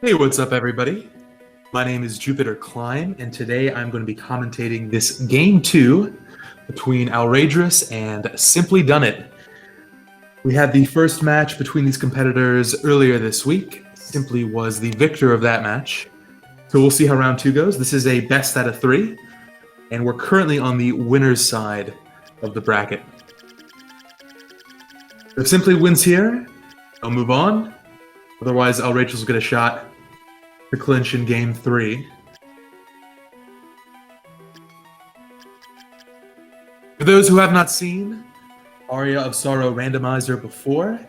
Hey, what's up, everybody? My name is Jupiter Klein, and today I'm going to be commentating this Game 2 between Alraedris and SimplyDoneIt. We had the first match between these competitors earlier this week. Simply was the victor of that match. So we'll see how round 2 goes. This is a best out of 3, and we're currently on the winner's side of the bracket. If Simply wins here, I'll move on. Otherwise, Alraedris will get a shot to clinch in Game 3. For those who have not seen Aria of Sorrow Randomizer before,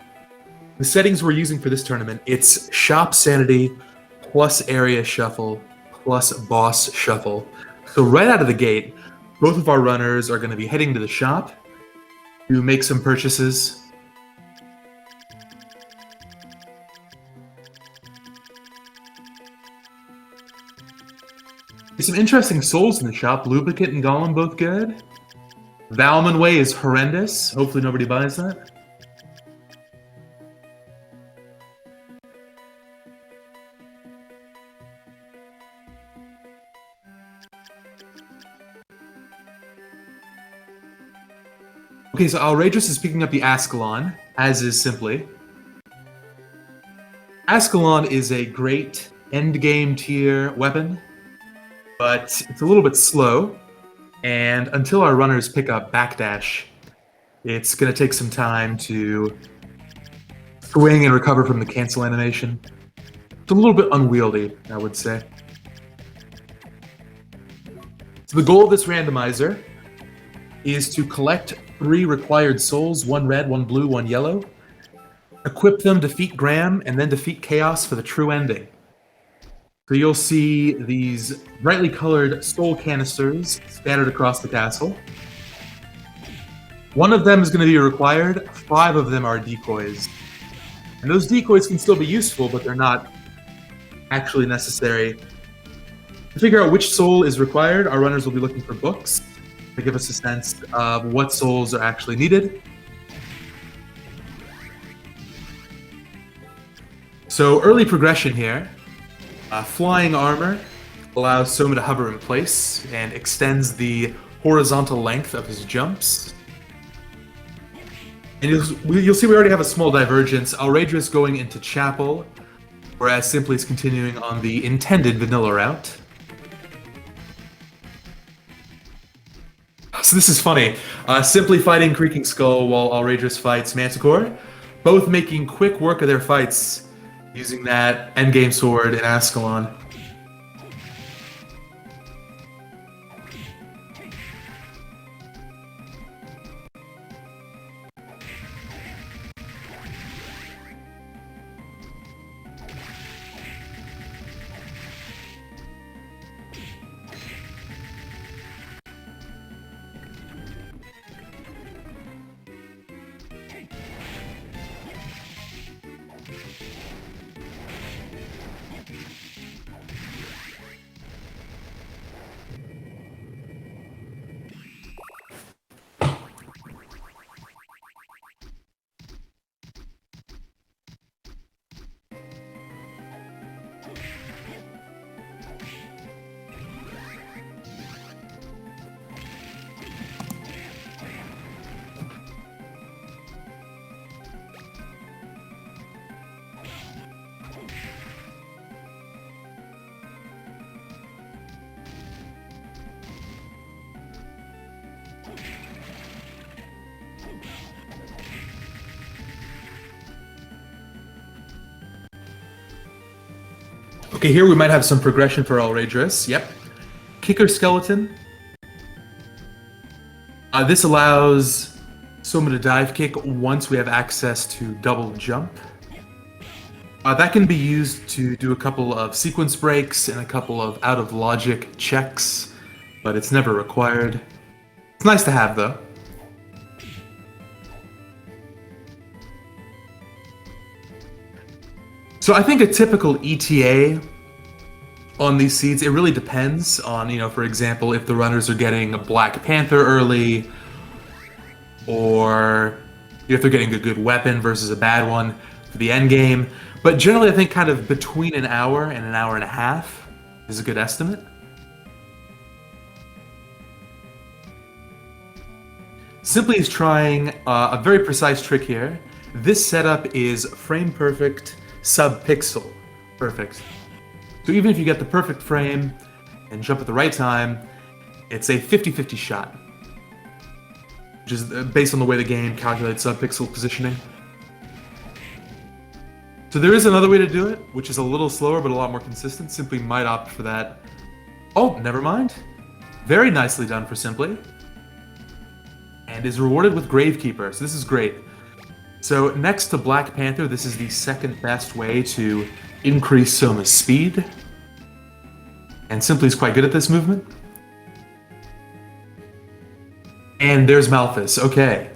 the settings we're using for this tournament, it's Shop Sanity plus Area Shuffle plus Boss Shuffle. So right out of the gate, both of our runners are going to be heading to the shop to make some purchases. There's some interesting souls in the shop. Lubricant and Golem both good. Valman Way is horrendous. Hopefully nobody buys that. Okay, so Alraedris is picking up the Ascalon, as is Simply. Ascalon is a great endgame tier weapon, but it's a little bit slow, and until our runners pick up Backdash, it's going to take some time to swing and recover from the cancel animation. It's a little bit unwieldy, I would say. So the goal of this randomizer is to collect 3 required souls, 1 red, 1 blue, 1 yellow, equip them, defeat Graham, and then defeat Chaos for the true ending. So you'll see these brightly colored soul canisters scattered across the castle. 1 of them is going to be required, 5 of them are decoys. And those decoys can still be useful, but they're not actually necessary. To figure out which soul is required, our runners will be looking for books to give us a sense of what souls are actually needed. So early progression here. Flying armor allows Soma to hover in place and extends the horizontal length of his jumps. And you'll see we already have a small divergence. Alraedris going into Chapel, whereas Simply is continuing on the intended vanilla route. So this is funny. Simply fighting Creaking Skull while Alraedris fights Manticore, both making quick work of their fights using that endgame sword in Ascalon. Okay, here we might have some progression for Alraedris. Yep. Kicker Skeleton. This allows Soma to dive kick once we have access to double jump. That can be used to do a couple of sequence breaks and a couple of out-of-logic checks, but it's never required. It's nice to have, though. So I think a typical ETA on these seeds, it really depends on, for example, if the runners are getting a Black Panther early, or if they're getting a good weapon versus a bad one. for the end game. But generally, I think kind of between an hour and a half is a good estimate. Simply is trying a very precise trick here. This setup is frame perfect, sub-pixel perfect. So even if you get the perfect frame and jump at the right time, it's a 50-50 shot, which is based on the way the game calculates sub-pixel positioning. So there is another way to do it, which is a little slower but a lot more consistent. Simply might opt for that. Oh, never mind. Very nicely done for Simply. And is rewarded with Gravekeeper, so this is great. So next to Black Panther, this is the second best way to increase Soma's speed. And Simply's quite good at this movement. And there's Malphus, okay.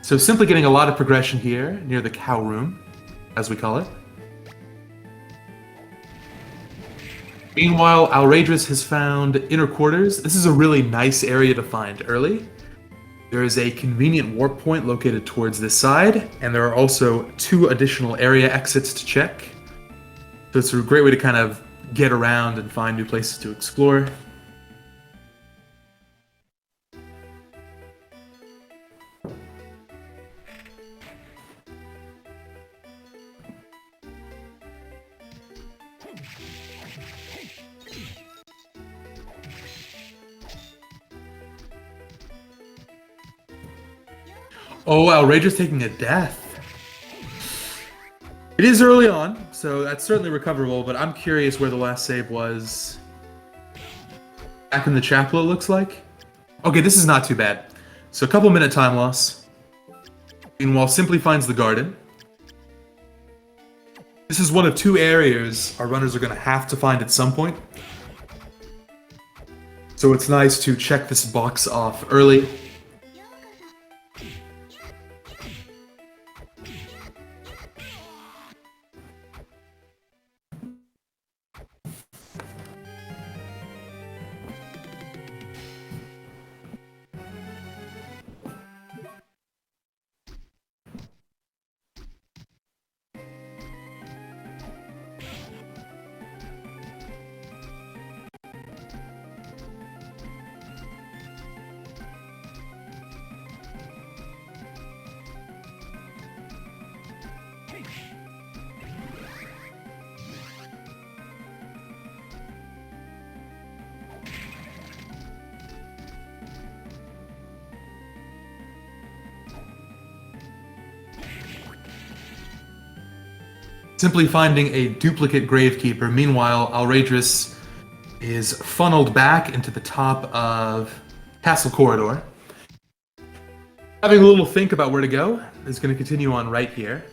So Simply getting a lot of progression here near the cow room, as we call it. Meanwhile, Alraedris has found inner quarters. This is a really nice area to find early. There is a convenient warp point located towards this side, and there are also 2 additional area exits to check. So it's a great way to kind of get around and find new places to explore. Oh, Alraedris taking a death. It is early on, so that's certainly recoverable, but I'm curious where the last save was. Back in the chapel, it looks like. Okay, this is not too bad. So a couple minute time loss. Meanwhile, Simply finds the garden. This is one of 2 areas our runners are going to have to find at some point. So it's nice to check this box off early. Simply finding a duplicate Gravekeeper. Meanwhile, Alraedris is funneled back into the top of Castle Corridor. Having a little think about where to go, is going to continue on right here.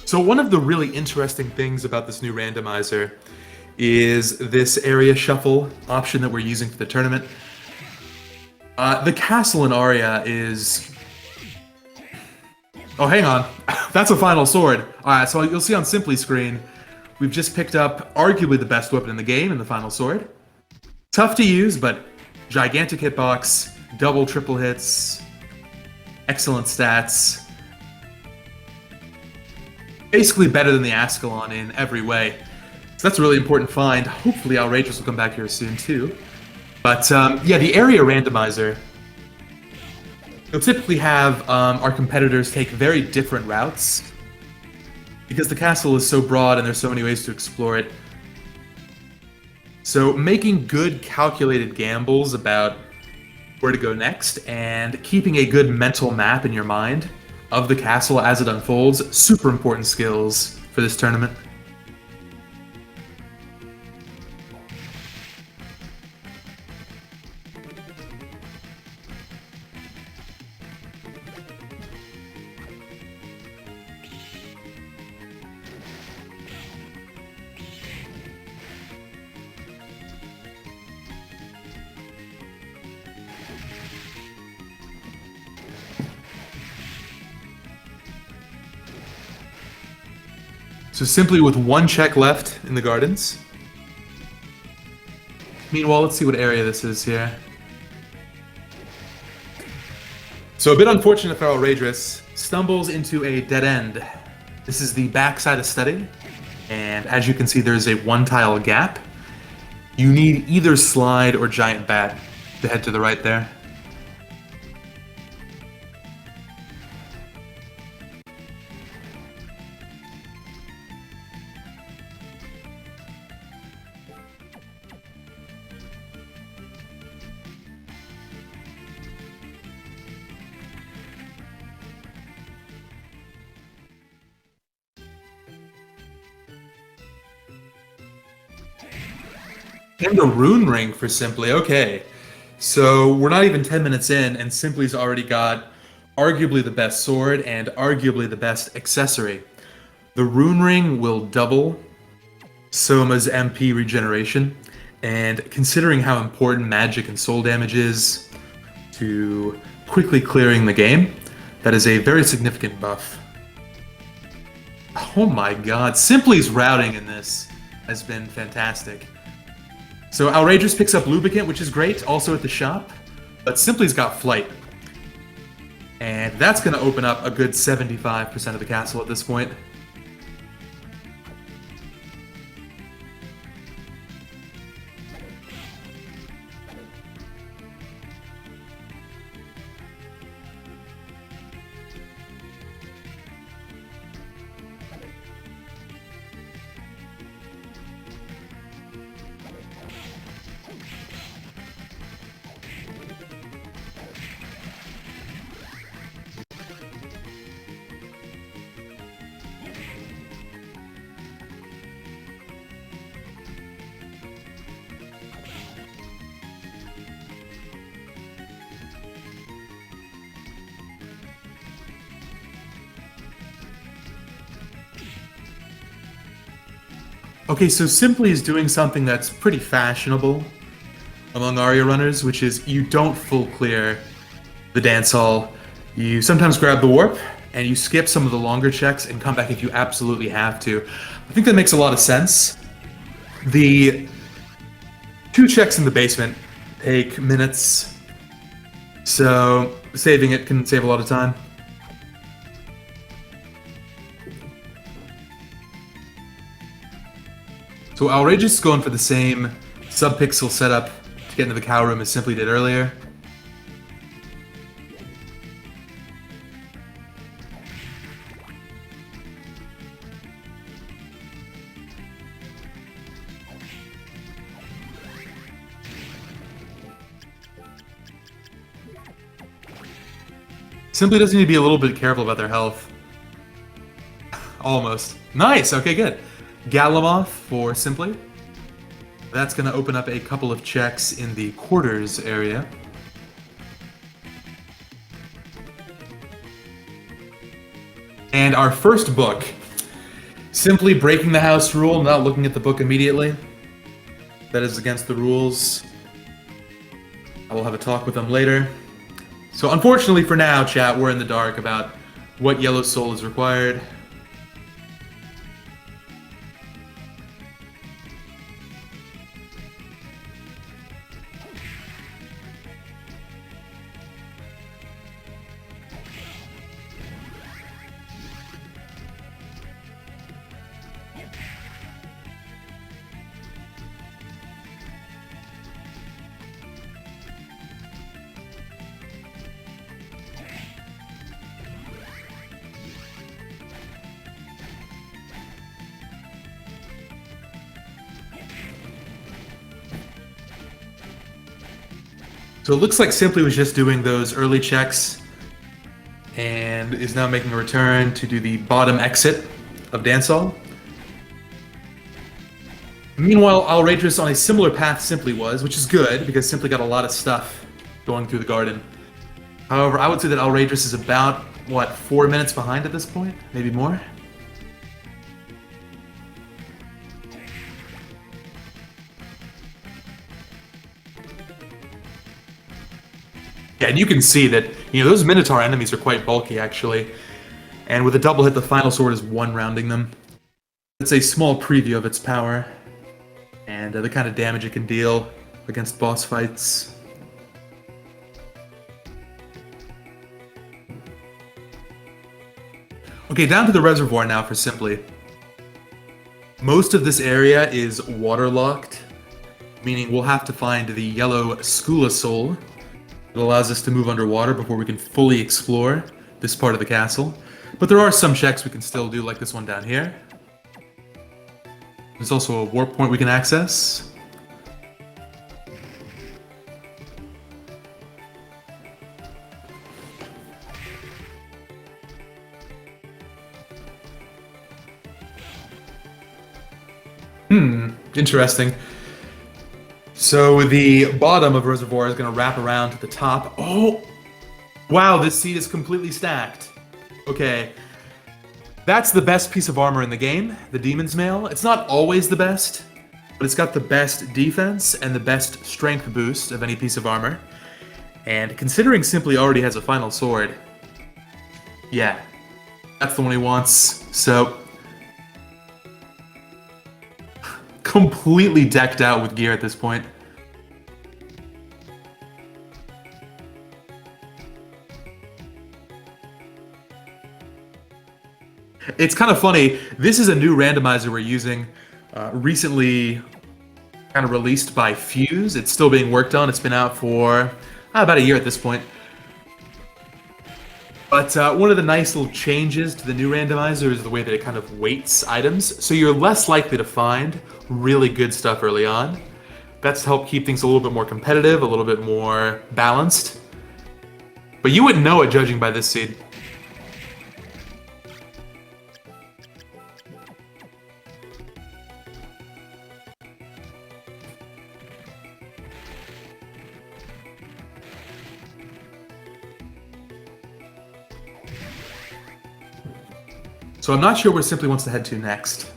So one of the really interesting things about this new randomizer is this area shuffle option that we're using for the tournament. The castle in Aria is... Oh, hang on. That's a final sword. Alright, so you'll see on Simply screen, we've just picked up arguably the best weapon in the game in the final sword. Tough to use, but gigantic hitbox, double, triple hits, excellent stats. Basically better than the Ascalon in every way. So that's a really important find. Hopefully Alraedris will come back here soon too. But yeah, the area randomizer, you'll typically have our competitors take very different routes because the castle is so broad and there's so many ways to explore it. So making good calculated gambles about where to go next and keeping a good mental map in your mind of the castle as it unfolds, super important skills for this tournament. So Simply with 1 check left in the gardens. Meanwhile, let's see what area this is here. So a bit unfortunate for Alraedris. stumbles into a dead end. This is the backside of study, and as you can see, there's a one-tile gap. You need either slide or giant bat to head to the right there. And the rune ring for Simply. Okay. So we're not even 10 minutes in, and Simply's already got arguably the best sword and arguably the best accessory. The rune ring will double Soma's MP regeneration, and considering how important magic and soul damage is to quickly clearing the game, that is a very significant buff. Oh my god, Simply's routing in this has been fantastic. So Alraedris picks up Lubricant, which is great, also at the shop, but Simply's got Flight. And that's going to open up a good 75% of the castle at this point. Okay, so Simply is doing something that's pretty fashionable among Aria runners, which is you don't full clear the dance hall. You sometimes grab the warp, and you skip some of the longer checks and come back if you absolutely have to. I think that makes a lot of sense. The 2 checks in the basement take minutes, so saving it can save a lot of time. So Alraedris is going for the same sub-pixel setup to get into the cow room as Simply did earlier. Simply does need to be a little bit careful about their health. Almost. Nice, okay, good. Galamoth for Simply. That's going to open up a couple of checks in the quarters area. And our first book. Simply breaking the house rule, not looking at the book immediately. That is against the rules. I will have a talk with them later. So unfortunately for now, chat, we're in the dark about what yellow soul is required. So it looks like Simply was just doing those early checks and is now making a return to do the bottom exit of Dance Hall. Meanwhile, Alraedris on a similar path Simply was, which is good because Simply got a lot of stuff going through the garden. However, I would say that Alraedris is about, what, 4 minutes behind at this point? Maybe more? Yeah, and you can see that, those Minotaur enemies are quite bulky, actually. And with a double hit, the final sword is one-rounding them. It's a small preview of its power, and the kind of damage it can deal against boss fights. Okay, down to the reservoir now for Simply. Most of this area is waterlocked, meaning we'll have to find the yellow Skula Soul. It allows us to move underwater before we can fully explore this part of the castle. But there are some checks we can still do, like this one down here. There's also a warp point we can access. Interesting. So the bottom of Reservoir is going to wrap around to the top. Oh! Wow, this seat is completely stacked. Okay. That's the best piece of armor in the game, the Demon's Mail. It's not always the best, but it's got the best defense and the best strength boost of any piece of armor. And considering Simply already has a final sword, yeah, that's the one he wants. So, completely decked out with gear at this point. It's kind of funny. This is a new randomizer we're using, recently kind of released by Fuse. It's still being worked on. It's been out for about a year at this point. But one of the nice little changes to the new randomizer is the way that it kind of weights items. So you're less likely to find really good stuff early on. That's to help keep things a little bit more competitive, a little bit more balanced. But you wouldn't know it judging by this seed. So I'm not sure where Simply wants to head to next.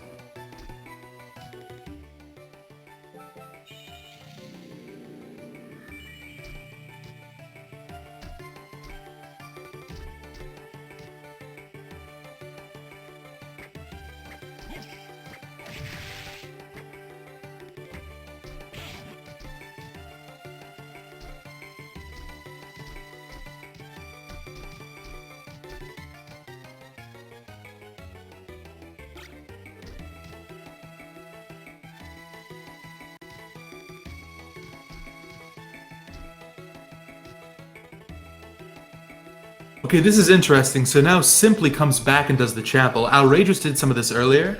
Okay, this is interesting. So now Simply comes back and does the chapel. Alraedris did some of this earlier,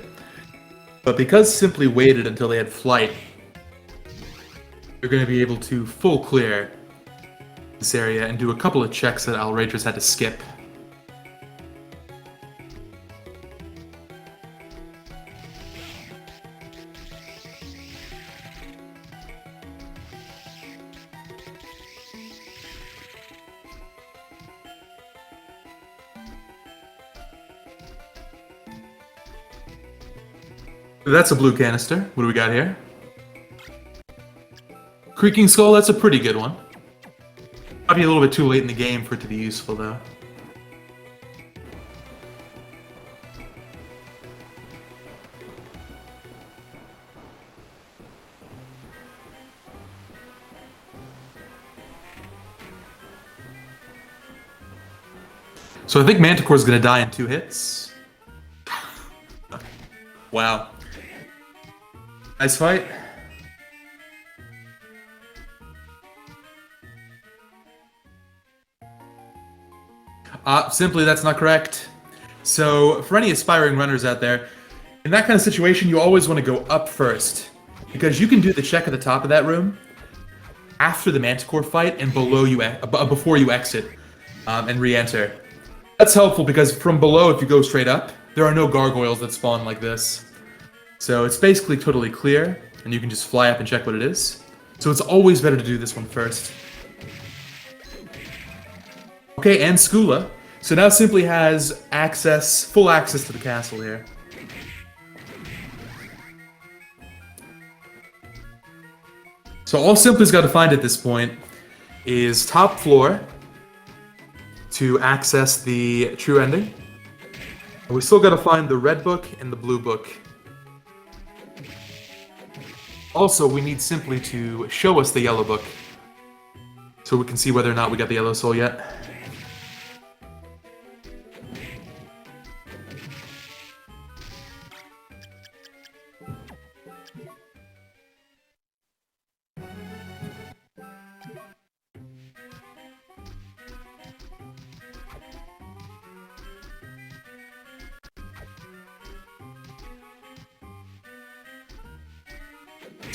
but because Simply waited until they had flight, you're going to be able to full clear this area and do a couple of checks that Alraedris had to skip. That's a blue canister. What do we got here? Creaking Skull, that's a pretty good one. Might be a little bit too late in the game for it to be useful, though. So I think Manticore's gonna die in 2 hits. Wow. Nice fight. Simply, that's not correct. So, for any aspiring runners out there, in that kind of situation, you always want to go up first, because you can do the check at the top of that room after the Manticore fight and below you, before you exit and re-enter. That's helpful because from below, if you go straight up, there are no gargoyles that spawn like this. So it's basically totally clear, and you can just fly up and check what it is. So it's always better to do this one first. Okay, and Skula. So now Simply has access, full access to the castle here. So all Simply's got to find at this point is top floor to access the true ending. And we still got to find the red book and the blue book. Also, we need Simply to show us the yellow book so we can see whether or not we got the yellow soul yet.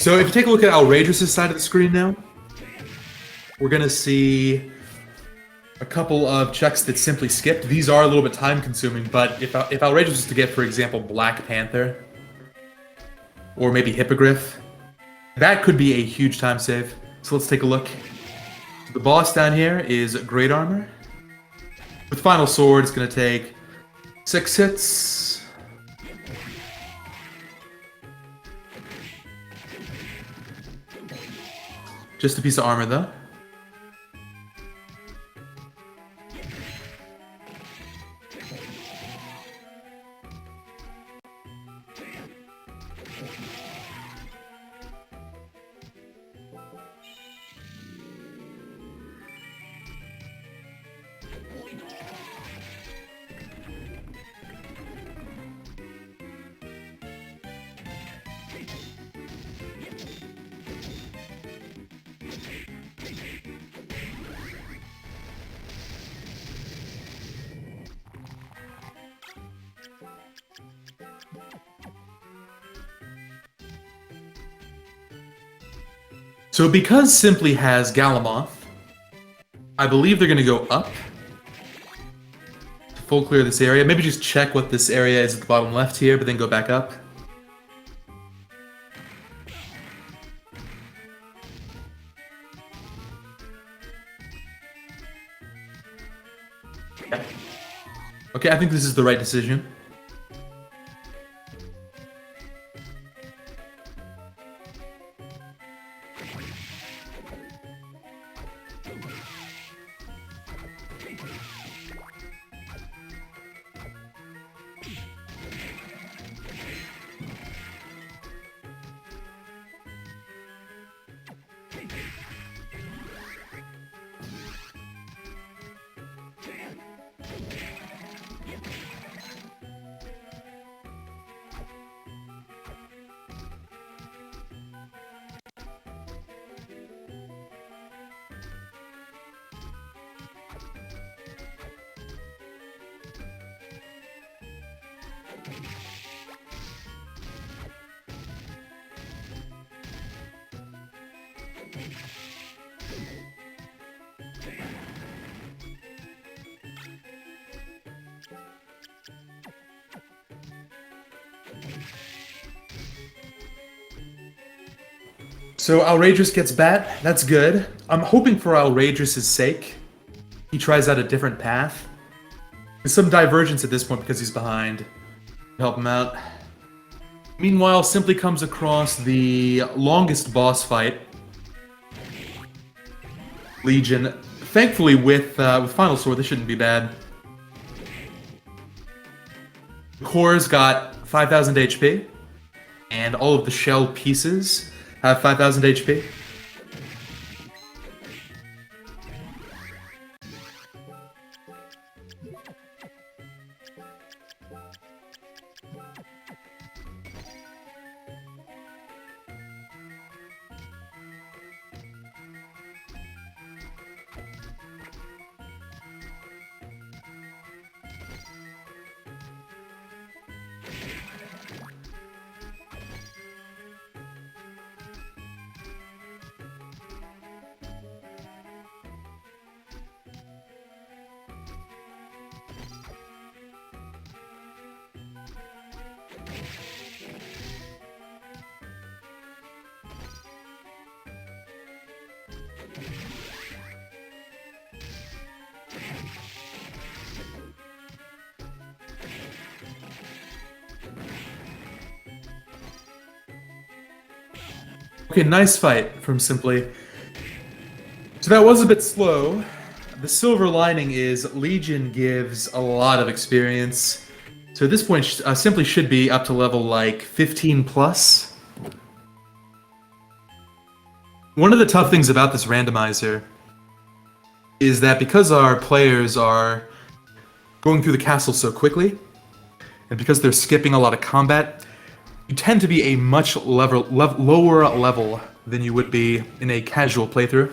So if you take a look at Alraedris' side of the screen now, we're going to see a couple of checks that simply skipped. These are a little bit time-consuming, but if Alraedris was to get, for example, Black Panther, or maybe Hippogriff, that could be a huge time save. So let's take a look. The boss down here is Great Armor. With Final Sword, it's going to take 6 hits. Just a piece of armor, though. So because Simply has Galamoth, I believe they're going to go up to full clear this area. Maybe just check what this area is at the bottom left here, but then go back up. Okay, I think this is the right decision. So Alraedris gets bat. That's good. I'm hoping for Alraedris' sake he tries out a different path. There's some divergence at this point because he's behind. Help him out. Meanwhile, Simply comes across the longest boss fight. Legion. Thankfully, with Final Sword, this shouldn't be bad. The core's got 5,000 HP, and all of the shell pieces have 5,000 HP. Okay, nice fight from Simply. So that was a bit slow. The silver lining is Legion gives a lot of experience. So at this point, Simply should be up to level like 15 plus. One of the tough things about this randomizer is that because our players are going through the castle so quickly, and because they're skipping a lot of combat, you tend to be a much lower level than you would be in a casual playthrough.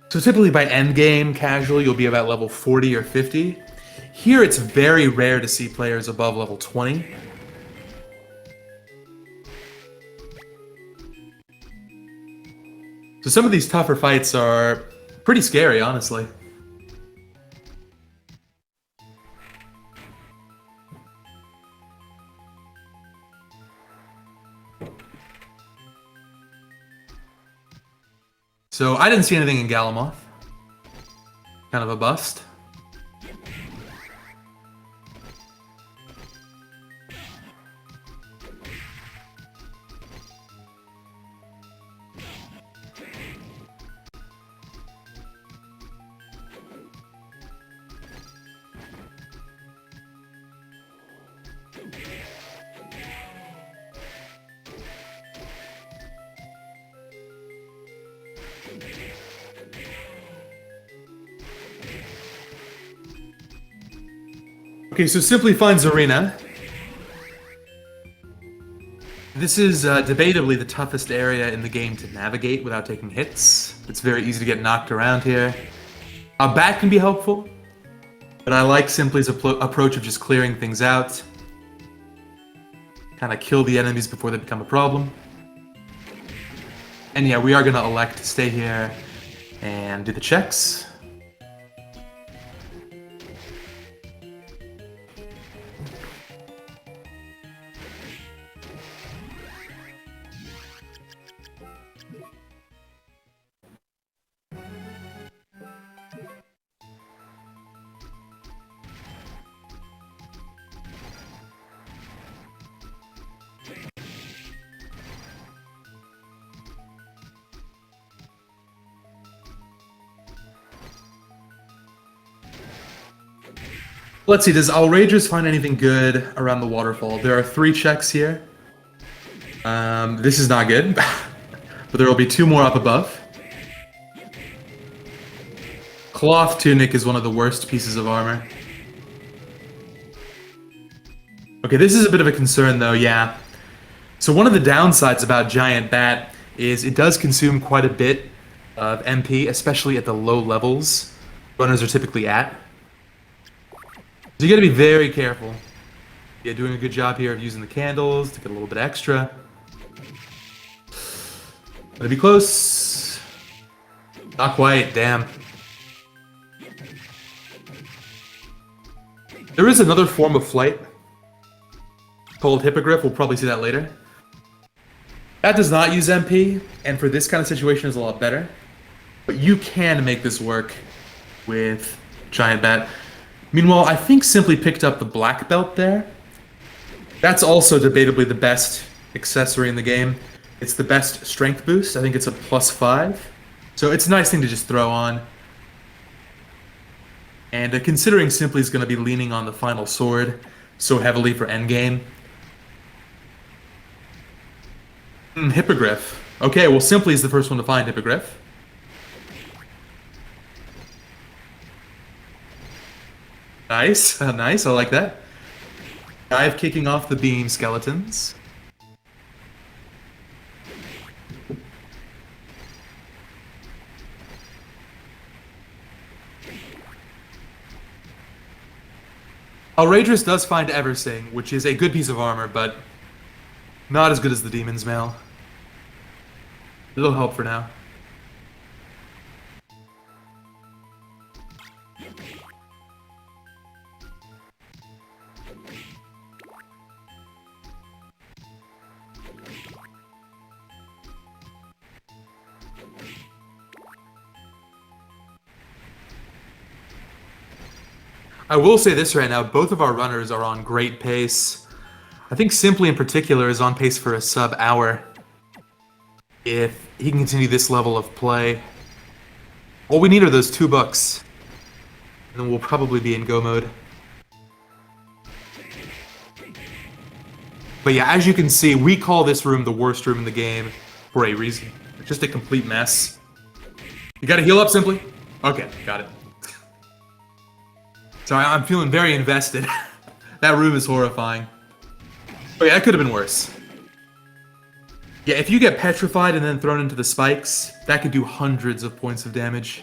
So typically by endgame casual, you'll be about level 40 or 50. Here it's very rare to see players above level 20. So some of these tougher fights are pretty scary, honestly. So I didn't see anything in Galamoth. Kind of a bust. Okay, so Simply finds Arena. This is debatably the toughest area in the game to navigate without taking hits. It's very easy to get knocked around here. A bat can be helpful, but I like Simply's approach of just clearing things out. Kind of kill the enemies before they become a problem. And yeah, we are going to elect to stay here and do the checks. Let's see, does Alraedris find anything good around the waterfall? There are 3 checks here. This is not good, but there will be 2 more up above. Cloth tunic is one of the worst pieces of armor. Okay, this is a bit of a concern though, yeah. So one of the downsides about Giant Bat is it does consume quite a bit of MP, especially at the low levels runners are typically at. So you gotta be very careful. Yeah, doing a good job here of using the candles to get a little bit extra. Gotta be close. Not quite, damn. There is another form of flight called Hippogriff. We'll probably see that later. That does not use MP, and for this kind of situation is a lot better. But you can make this work with Giant Bat. Meanwhile, I think Simply picked up the black belt there. That's also debatably the best accessory in the game. It's the best strength boost. I think it's a +5. So it's a nice thing to just throw on. And considering Simply's going to be leaning on the final sword so heavily for endgame. Hippogriff. Okay, well Simply's the first one to find Hippogriff. Nice, nice, I like that. Dive kicking off the beam skeletons. Alraedris does find Eversing, which is a good piece of armor, but not as good as the Demon's Mail. It'll help for now. I will say this right now, both of our runners are on great pace. I think Simply in particular is on pace for a sub-hour. If he can continue this level of play. All we need are those 2 books. And then we'll probably be in go mode. But yeah, as you can see, we call this room the worst room in the game for a reason. It's just a complete mess. You gotta heal up, Simply? Okay, got it. Sorry, I'm feeling very invested. That room is horrifying. Oh yeah, that could have been worse. Yeah, if you get petrified and then thrown into the spikes, that could do hundreds of points of damage.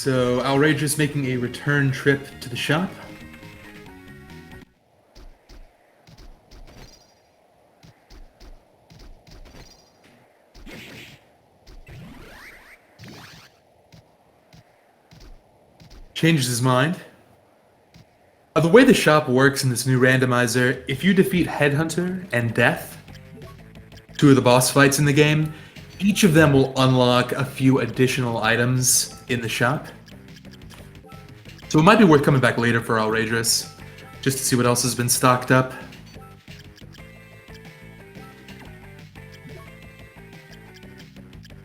So Alraedris making a return trip to the shop. Changes his mind. The way the shop works in this new randomizer, if you defeat Headhunter and Death, two of the boss fights in the game, each of them will unlock a few additional items in the shop. So it might be worth coming back later for Alraedris, just to see what else has been stocked up.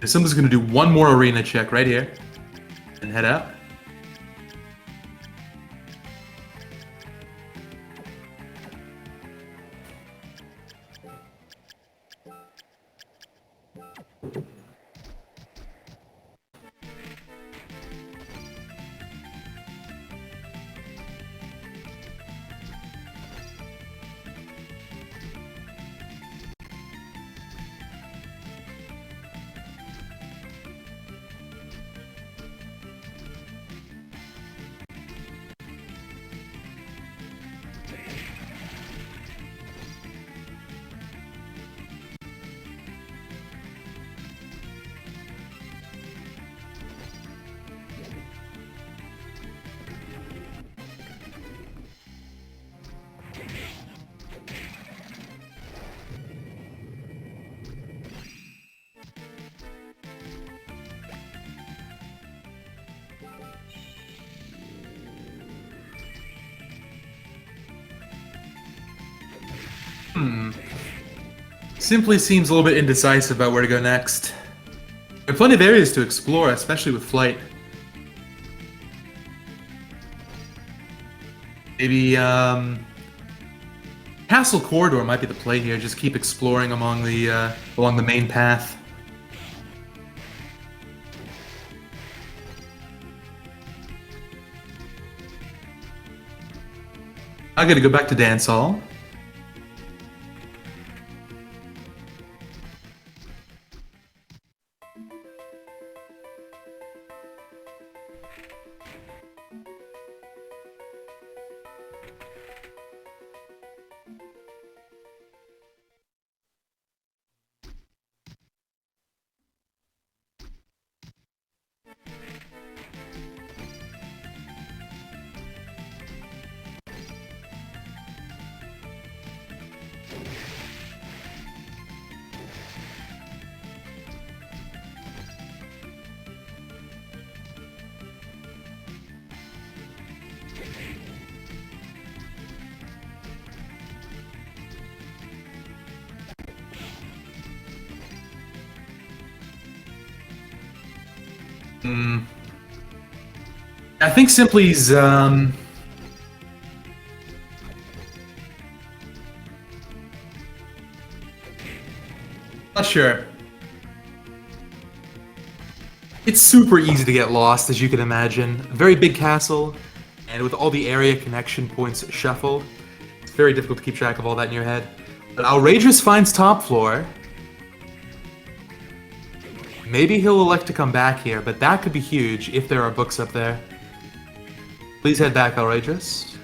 Someone's going to do one more arena check right here, and head out. Simply seems a little bit indecisive about where to go next. There are plenty of areas to explore, especially with flight. Maybe, Castle Corridor might be the play here. Just keep exploring along the main path. I gotta go back to dance hall. I think Simply's, not sure. It's super easy to get lost, as you can imagine. A very big castle, and with all the area connection points shuffled, it's very difficult to keep track of all that in your head. But Alraedris finds top floor. Maybe he'll elect to come back here, but that could be huge if there are books up there. Please head back, Alraedris.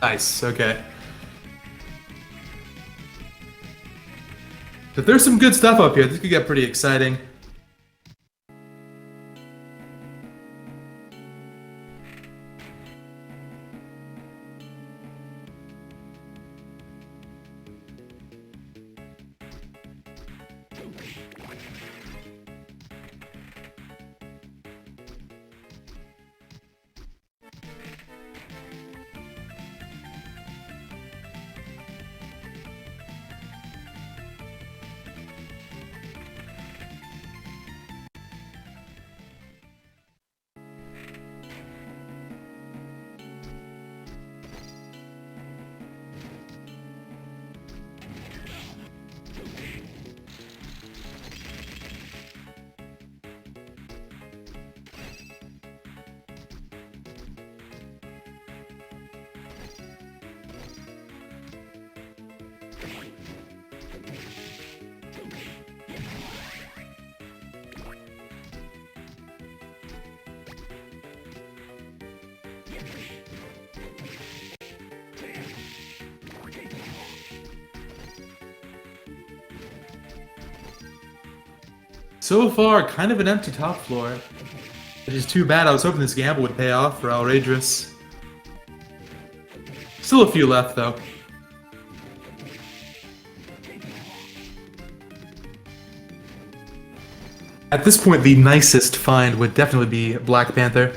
Nice, okay. If there's some good stuff up here, this could get pretty exciting. So far, kind of an empty top floor. Which is too bad. I was hoping this gamble would pay off for Alraedris. Still a few left, though. At this point, the nicest find would definitely be Black Panther.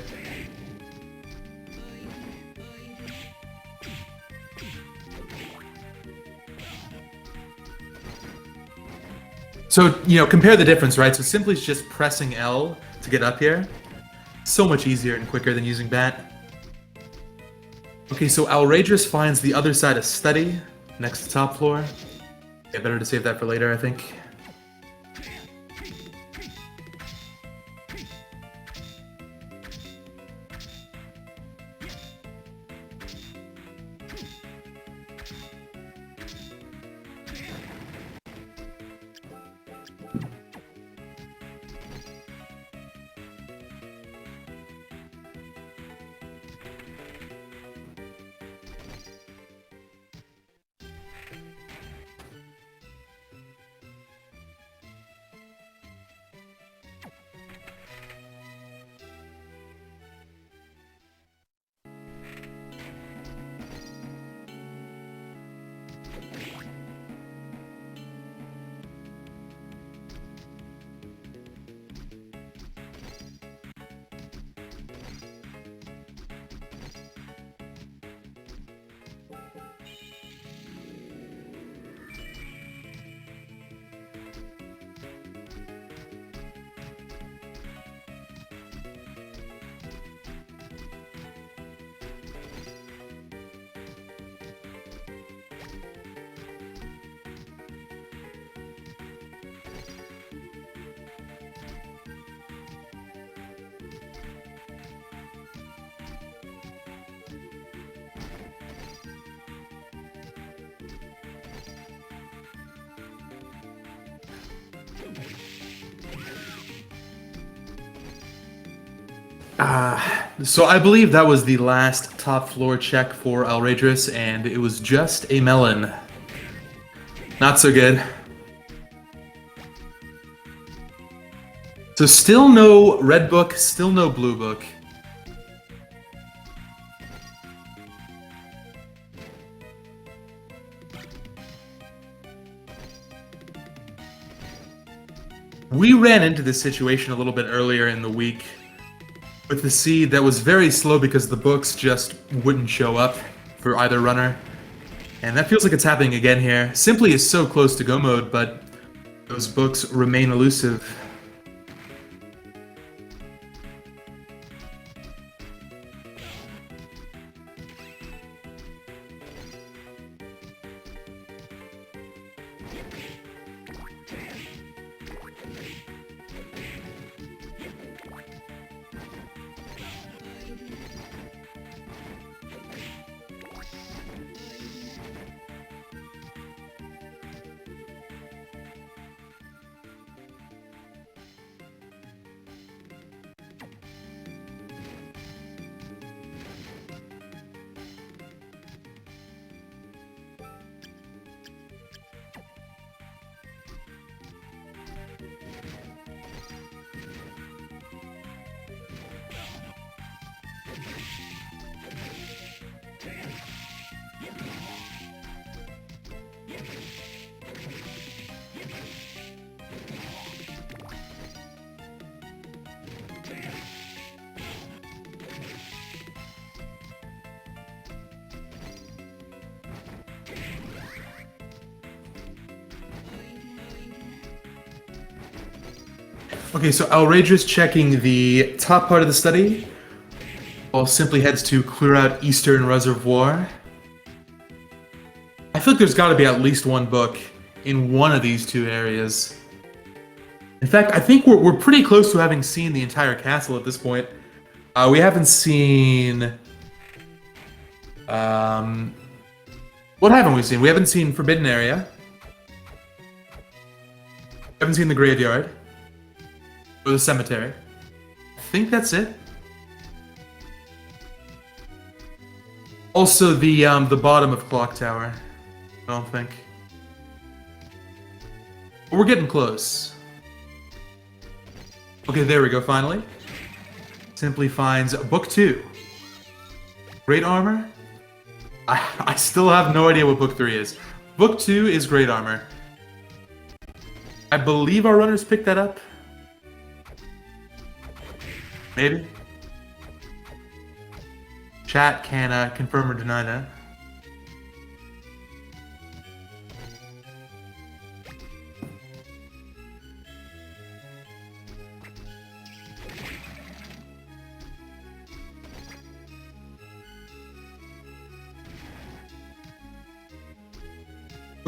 So, compare the difference, right? So Simply is just pressing L to get up here. So much easier and quicker than using Bat. Okay, so Alraedris finds the other side of Study, next to top floor. Yeah, better to save that for later, I think. So I believe that was the last top floor check for Alraedris, and it was just a melon. Not so good. So still no red book, still no blue book. We ran into this situation a little bit earlier in the week with the seed that was very slow because the books just wouldn't show up for either runner. And that feels like it's happening again here. Simply is so close to go mode, but those books remain elusive. Okay, so Alraedris checking the top part of the study, while Simply heads to clear out Eastern Reservoir. I feel like there's got to be at least one book in one of these two areas. In fact, I think we're pretty close to having seen the entire castle at this point. We haven't seen... what haven't we seen? We haven't seen Forbidden Area. We haven't seen the Graveyard. Or the Cemetery. I think that's it. Also, the bottom of Clock Tower. I don't think. But we're getting close. Okay, there we go, finally. Simply finds Book 2. Great Armor? I still have no idea what Book 3 is. Book 2 is Great Armor. I believe our runners picked that up. Maybe? Chat can confirm or deny that.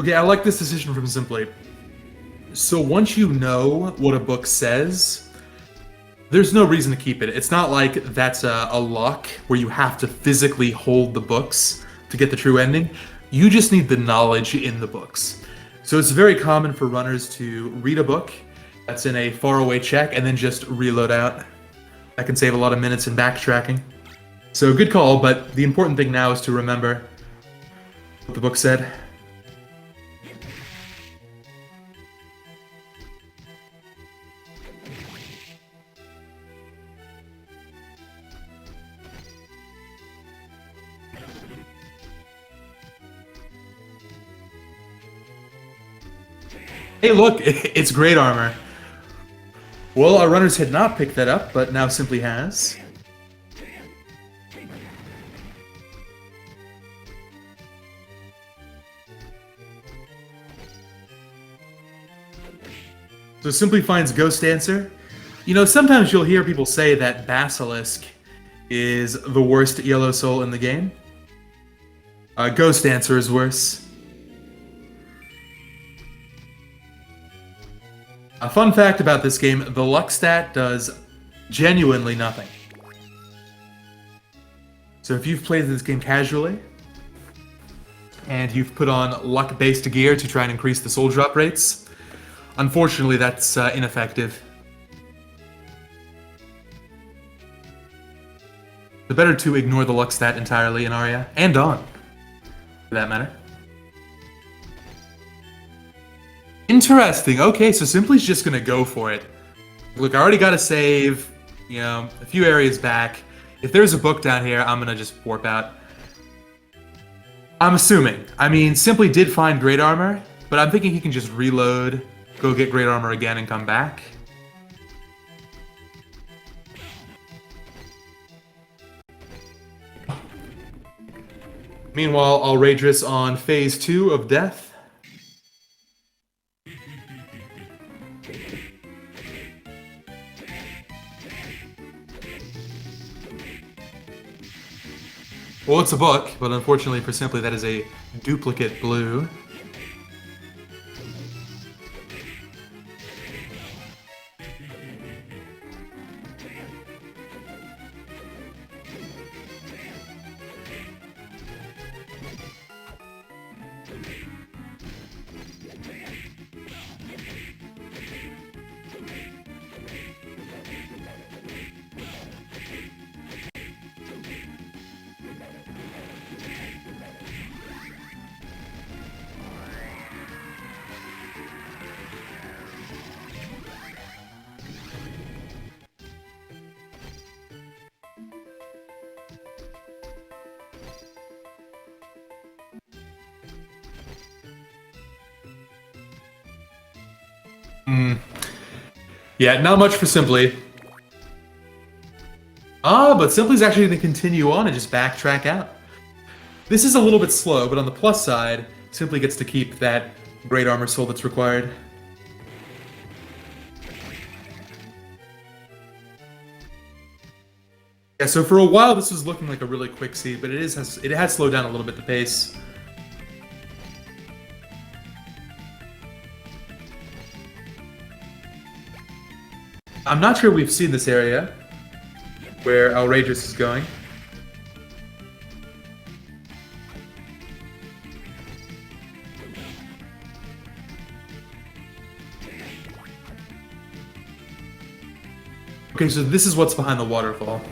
Okay, I like this decision from Simply. So once you know what a book says, there's no reason to keep it. It's not like that's a lock where you have to physically hold the books to get the true ending. You just need the knowledge in the books. So it's very common for runners to read a book that's in a faraway check and then just reload out. That can save a lot of minutes in backtracking. So good call, but the important thing now is to remember what the book said. Hey, look, it's Great Armor. Well, our runners had not picked that up, but now Simply has. So Simply finds Ghost Dancer. You know, sometimes you'll hear people say that Basilisk is the worst yellow soul in the game. Ghost Dancer is worse. A fun fact about this game, the luck stat does genuinely nothing. So if you've played this game casually, and you've put on luck-based gear to try and increase the soul drop rates, unfortunately that's ineffective. It's better to ignore the luck stat entirely in Aria, and Dawn, for that matter. Interesting. Okay, so Simply's just gonna go for it. Look, I already got to save, you know, a few areas back. If there's a book down here, I'm gonna just warp out. I'm assuming. I mean, Simply did find Great Armor, but I'm thinking he can just reload, go get Great Armor again, and come back. Meanwhile, Alraedris on phase 2 of Death. Well, it's a book, but unfortunately for Simply, that is a duplicate blue. Yeah, not much for Simply. But Simply's actually going to continue on and just backtrack out. This is a little bit slow, but on the plus side, Simply gets to keep that Great Armor soul that's required. Yeah, so for a while this was looking like a really quick seed, but it has slowed down a little bit the pace. I'm not sure we've seen this area where Alraedris is going. Okay, so this is what's behind the waterfall.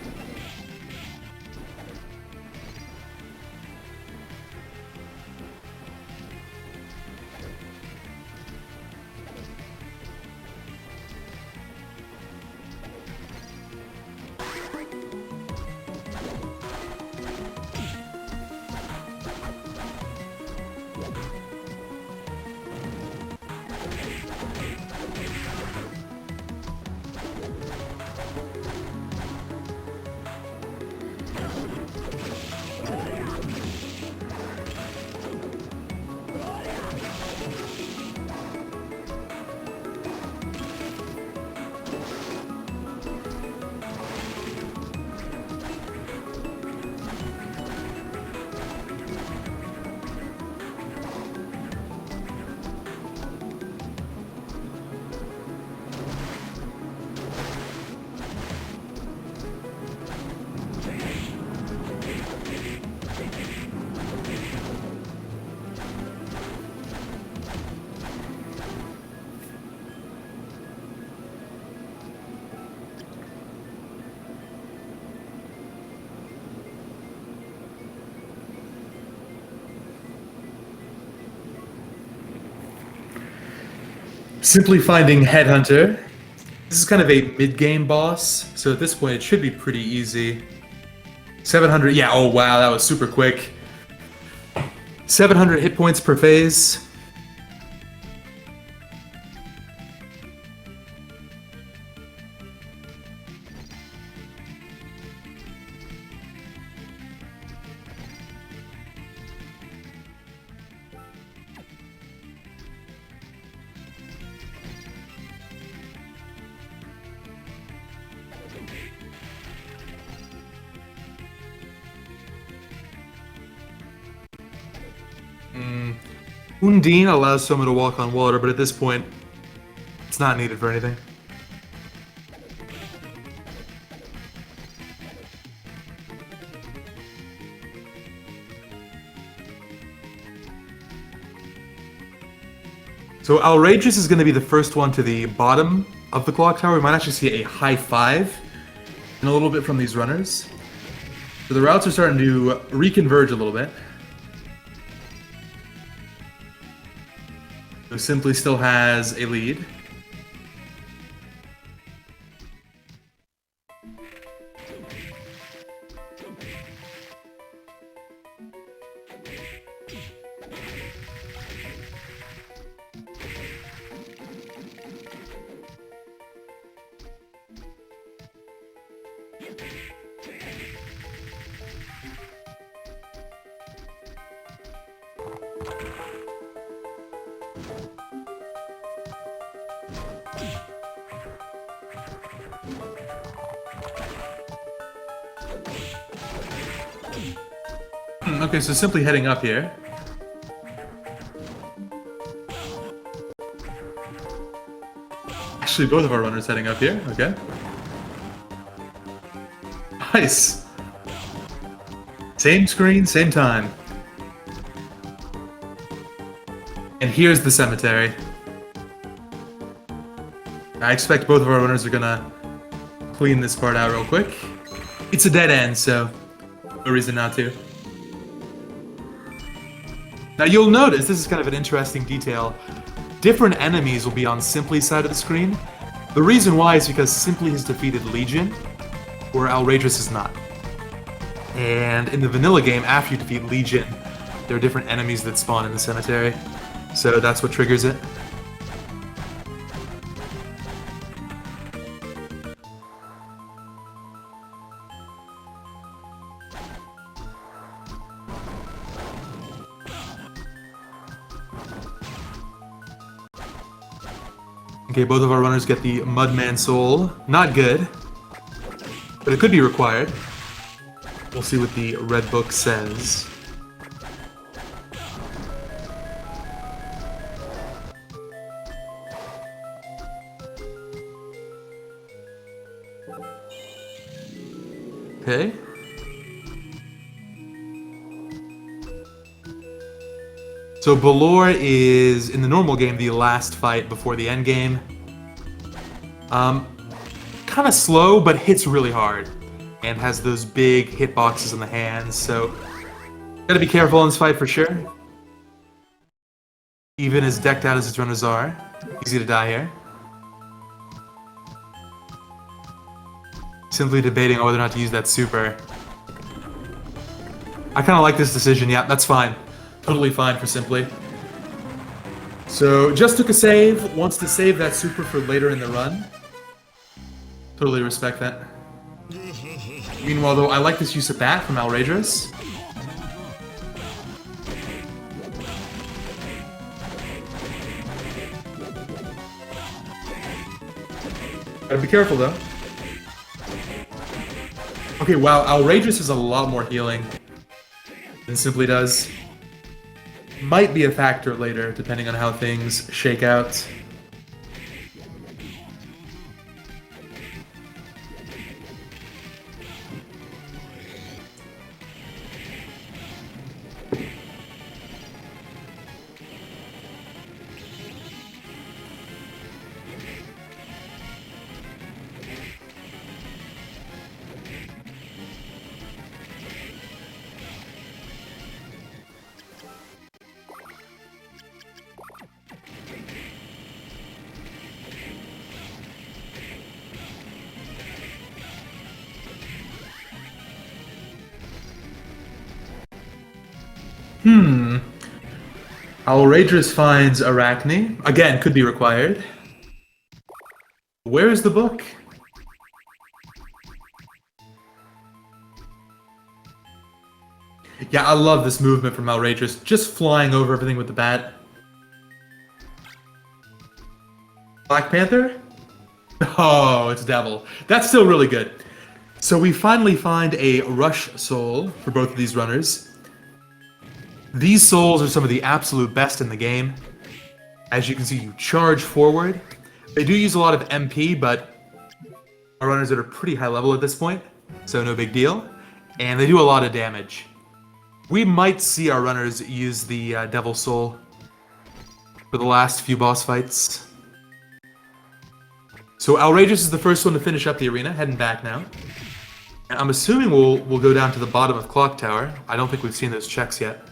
Simply finding Headhunter. This is kind of a mid-game boss, so at this point it should be pretty easy. 700, yeah, oh wow, that was super quick. 700 hit points per phase. Undine allows someone to walk on water, but at this point, it's not needed for anything. So Alraedris is going to be the first one to the bottom of the clock tower. We might actually see a high five in a little bit from these runners. So the routes are starting to reconverge a little bit. So Simply still has a lead. Okay, so Simply heading up here. Actually, both of our runners heading up here. Okay. Nice. Same screen, same time. And here's the cemetery. I expect both of our runners are gonna clean this part out real quick. It's a dead end, so no reason not to. Now you'll notice, this is kind of an interesting detail, different enemies will be on Simply's side of the screen. The reason why is because Simply has defeated Legion, where Alraedris is not. And in the vanilla game, after you defeat Legion, there are different enemies that spawn in the cemetery. So that's what triggers it. Okay, both of our runners get the Mudman Soul. Not good, but it could be required. We'll see what the Red Book says. Okay. So Balor is, in the normal game, the last fight before the end game. Kind of slow, but hits really hard. And has those big hitboxes in the hands, so gotta be careful in this fight for sure. Even as decked out as his runners are, easy to die here. Simply debating on whether or not to use that super. I kind of like this decision, yeah, that's fine. Totally fine for Simply. So, just took a save, wants to save that super for later in the run. Totally respect that. Meanwhile, though, I like this use of Bat from Alraedris. Gotta be careful, though. Okay, wow, Alraedris has a lot more healing than Simply does. Might be a factor later, depending on how things shake out. Hmm. Alraedris finds Arachne. Again, could be required. Where is the book? Yeah, I love this movement from Alraedris. Just flying over everything with the bat. Black Panther? Oh, it's Devil. That's still really good. So we finally find a rush soul for both of these runners. These souls are some of the absolute best in the game. As you can see, you charge forward. They do use a lot of MP, but are runners that are pretty high level at this point, so no big deal. And they do a lot of damage. We might see our runners use the Devil Soul for the last few boss fights. So Alraedris is the first one to finish up the arena, heading back now. And I'm assuming we'll go down to the bottom of Clock Tower. I don't think we've seen those checks yet.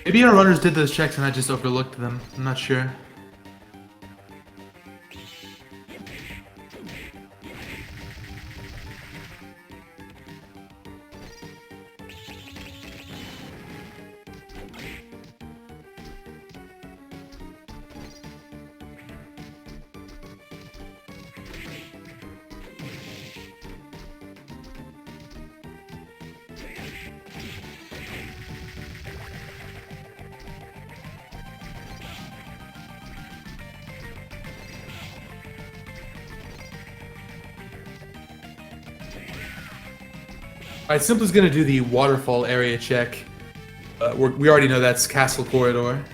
Maybe our runners did those checks and I just overlooked them. I'm not sure. Alright, Simply's gonna do the waterfall area check. We already know that's Castle Corridor.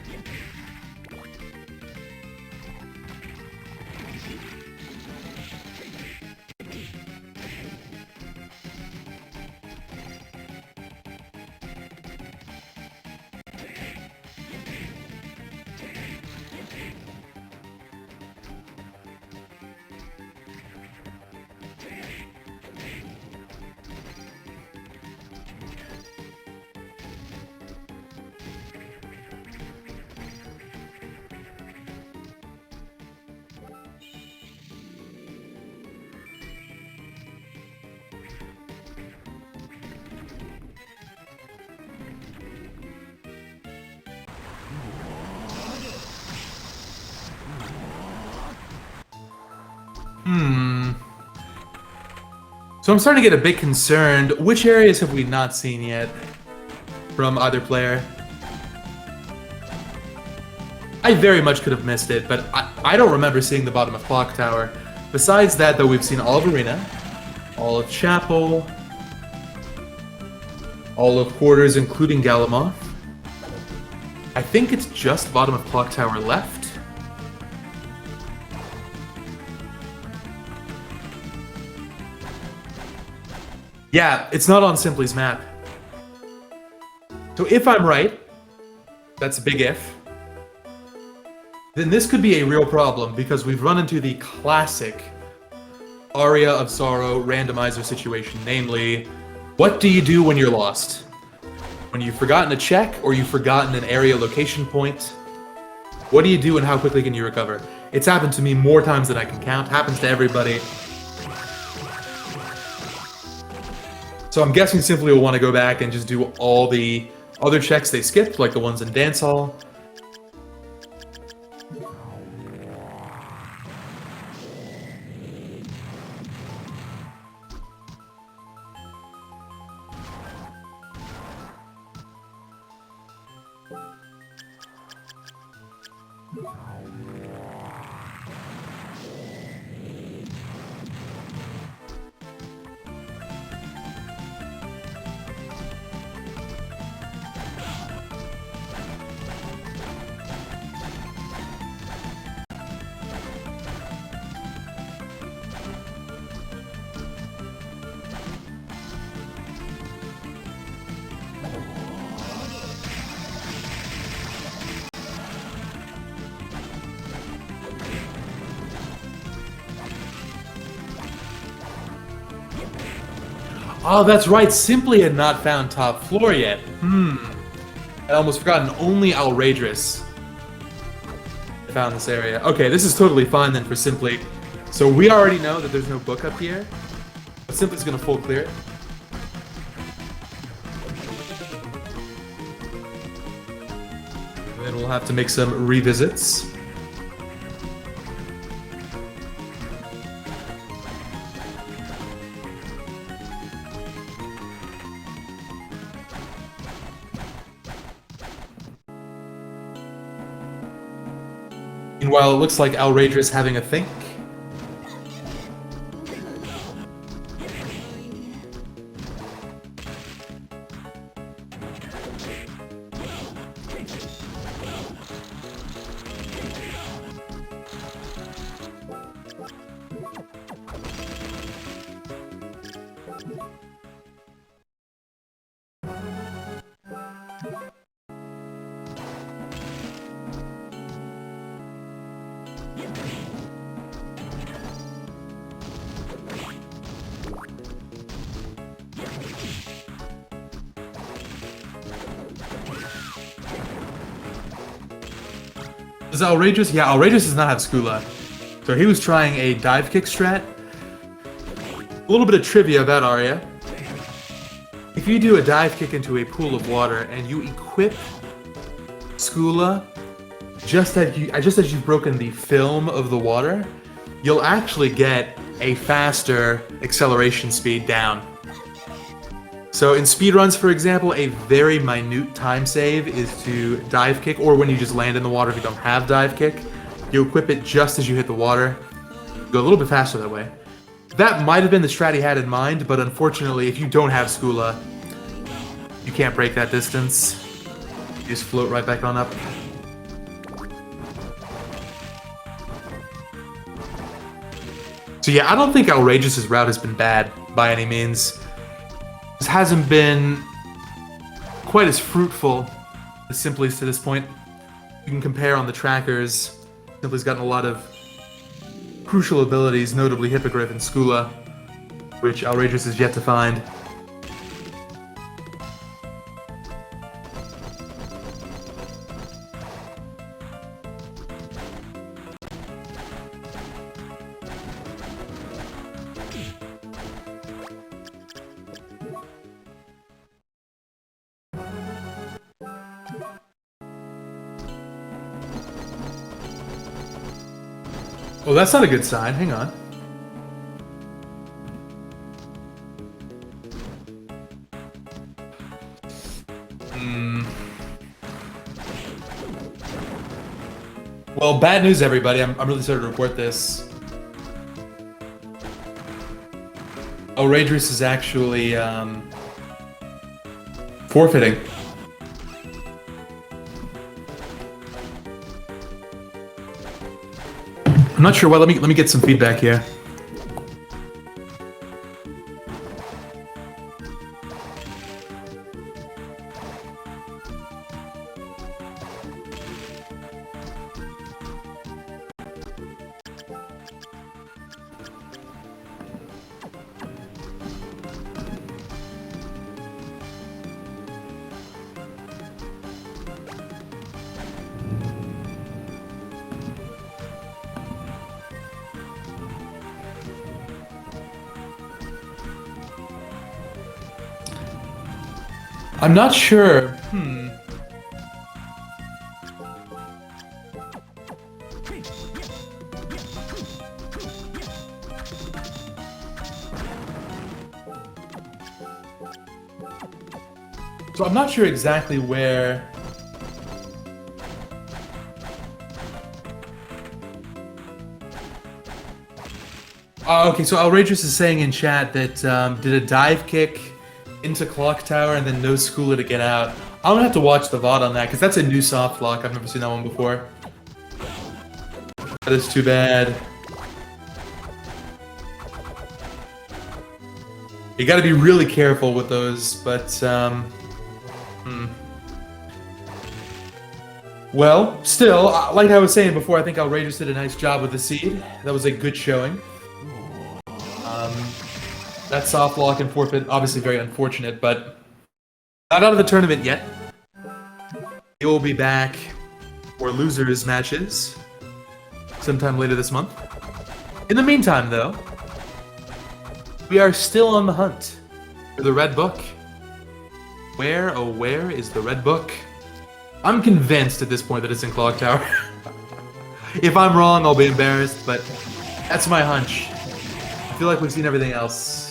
So I'm starting to get a bit concerned. Which areas have we not seen yet from either player? I very much could have missed it, but I don't remember seeing the bottom of Clock Tower. Besides that, though, we've seen all of Arena, all of Chapel, all of Quarters, including Galamoth. I think it's just bottom of Clock Tower left. Yeah, it's not on Simply's map. So if I'm right, that's a big if, then this could be a real problem because we've run into the classic Aria of Sorrow randomizer situation, namely, what do you do when you're lost? When you've forgotten a check or you've forgotten an area location point, what do you do and how quickly can you recover? It's happened to me more times than I can count. Happens to everybody. So I'm guessing Simply will want to go back and just do all the other checks they skipped, like the ones in Dance Hall. Oh, that's right. Simply had not found top floor yet. I'd almost forgotten. Only Alraedris found this area. Okay, this is totally fine then for Simply. So we already know that there's no book up here. But Simply's gonna full clear it. And then we'll have to make some revisits. Meanwhile, it looks like Alraedris having a think. Is Alraedris? Yeah, Alraedris does not have Skula. So he was trying a dive kick strat. A little bit of trivia about Aria. If you do a dive kick into a pool of water and you equip Skula just as you've broken the film of the water, you'll actually get a faster acceleration speed down. So in speedruns, for example, a very minute time save is to dive kick, or when you just land in the water if you don't have dive kick, you equip it just as you hit the water. Go a little bit faster that way. That might have been the strat he had in mind, but unfortunately, if you don't have Skula, you can't break that distance. You just float right back on up. So yeah, I don't think Alraedris' route has been bad by any means. This hasn't been quite as fruitful as Simply's to this point. You can compare on the trackers. Simply's gotten a lot of crucial abilities, notably Hippogriff and Skula, which Alraedris is yet to find. Well, that's not a good sign. Hang on. Well, bad news, everybody. I'm really sorry to report this. Alraedris is actually forfeiting. I'm not sure why. Let me get some feedback here. I'm not sure. So I'm not sure exactly where... okay, so Alraedris is saying in chat that did a dive kick into Clock Tower and then no schooler to get out. I'm gonna have to watch the VOD on that, because that's a new soft lock. I've never seen that one before. That is too bad. You gotta be really careful with those, but well, still, like I was saying before, I think Alraedris did a nice job with the seed. That was a good showing. That soft lock and forfeit, obviously very unfortunate, but not out of the tournament yet. He will be back for losers matches sometime later this month. In the meantime, though, we are still on the hunt for the red book. Where, oh where is the red book? I'm convinced at this point that it's in Clock Tower. If I'm wrong, I'll be embarrassed, but that's my hunch. I feel like we've seen everything else.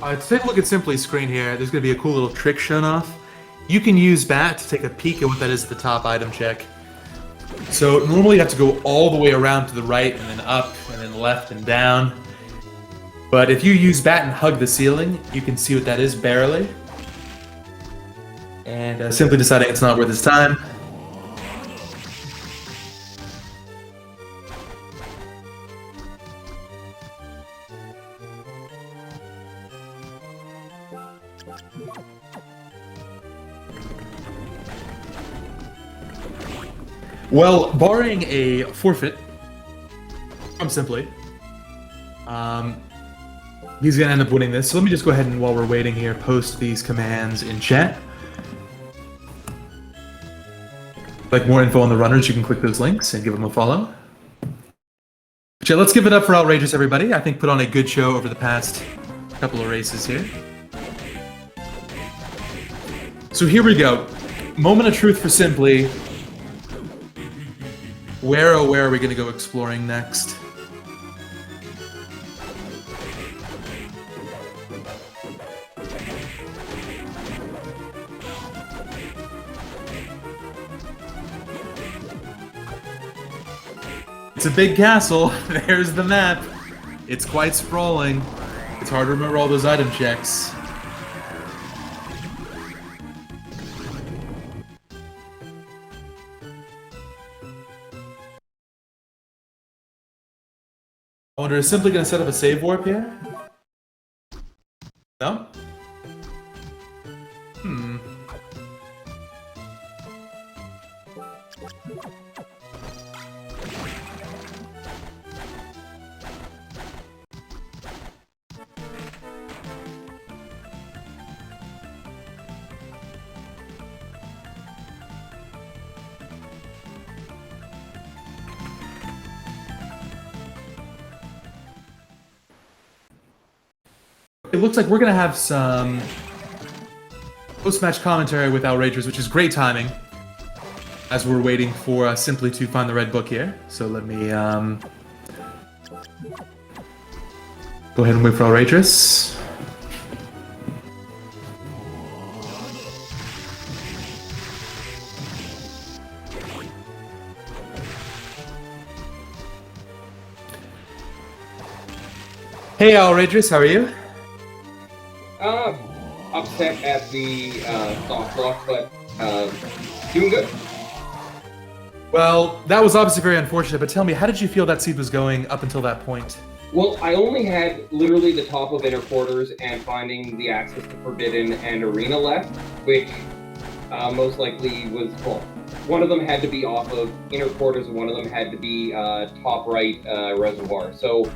To take a look at Simply's screen here, there's going to be a cool little trick shown off. You can use Bat to take a peek at what that is at the top item check. So normally you have to go all the way around to the right and then up and then left and down. But if you use Bat and hug the ceiling, you can see what that is barely. And Simply deciding it's not worth his time. Well, barring a forfeit from Simply, he's going to end up winning this. So let me just go ahead and, while we're waiting here, post these commands in chat. Like more info on the runners, you can click those links and give them a follow. But yeah, let's give it up for Alraedris, everybody. I think put on a good show over the past couple of races here. So here we go. Moment of truth for Simply. Where, oh where are we going to go exploring next? It's a big castle. There's the map. It's quite sprawling. It's hard to remember all those item checks. I wonder, is Simply going to set up a save warp here? No? It looks like we're going to have some post-match commentary with Alraedris, which is great timing. as we're waiting for Simply to find the red book here. So let me go ahead and wait for Alraedris. Hey Alraedris, how are you? Upset at the soft block, but doing good. Well, that was obviously very unfortunate, but tell me, how did you feel that seed was going up until that point? Well, I only had literally the top of inner quarters and finding the access to Forbidden and Arena left, which most likely was full. One of them had to be off of inner quarters, and one of them had to be top right reservoir. So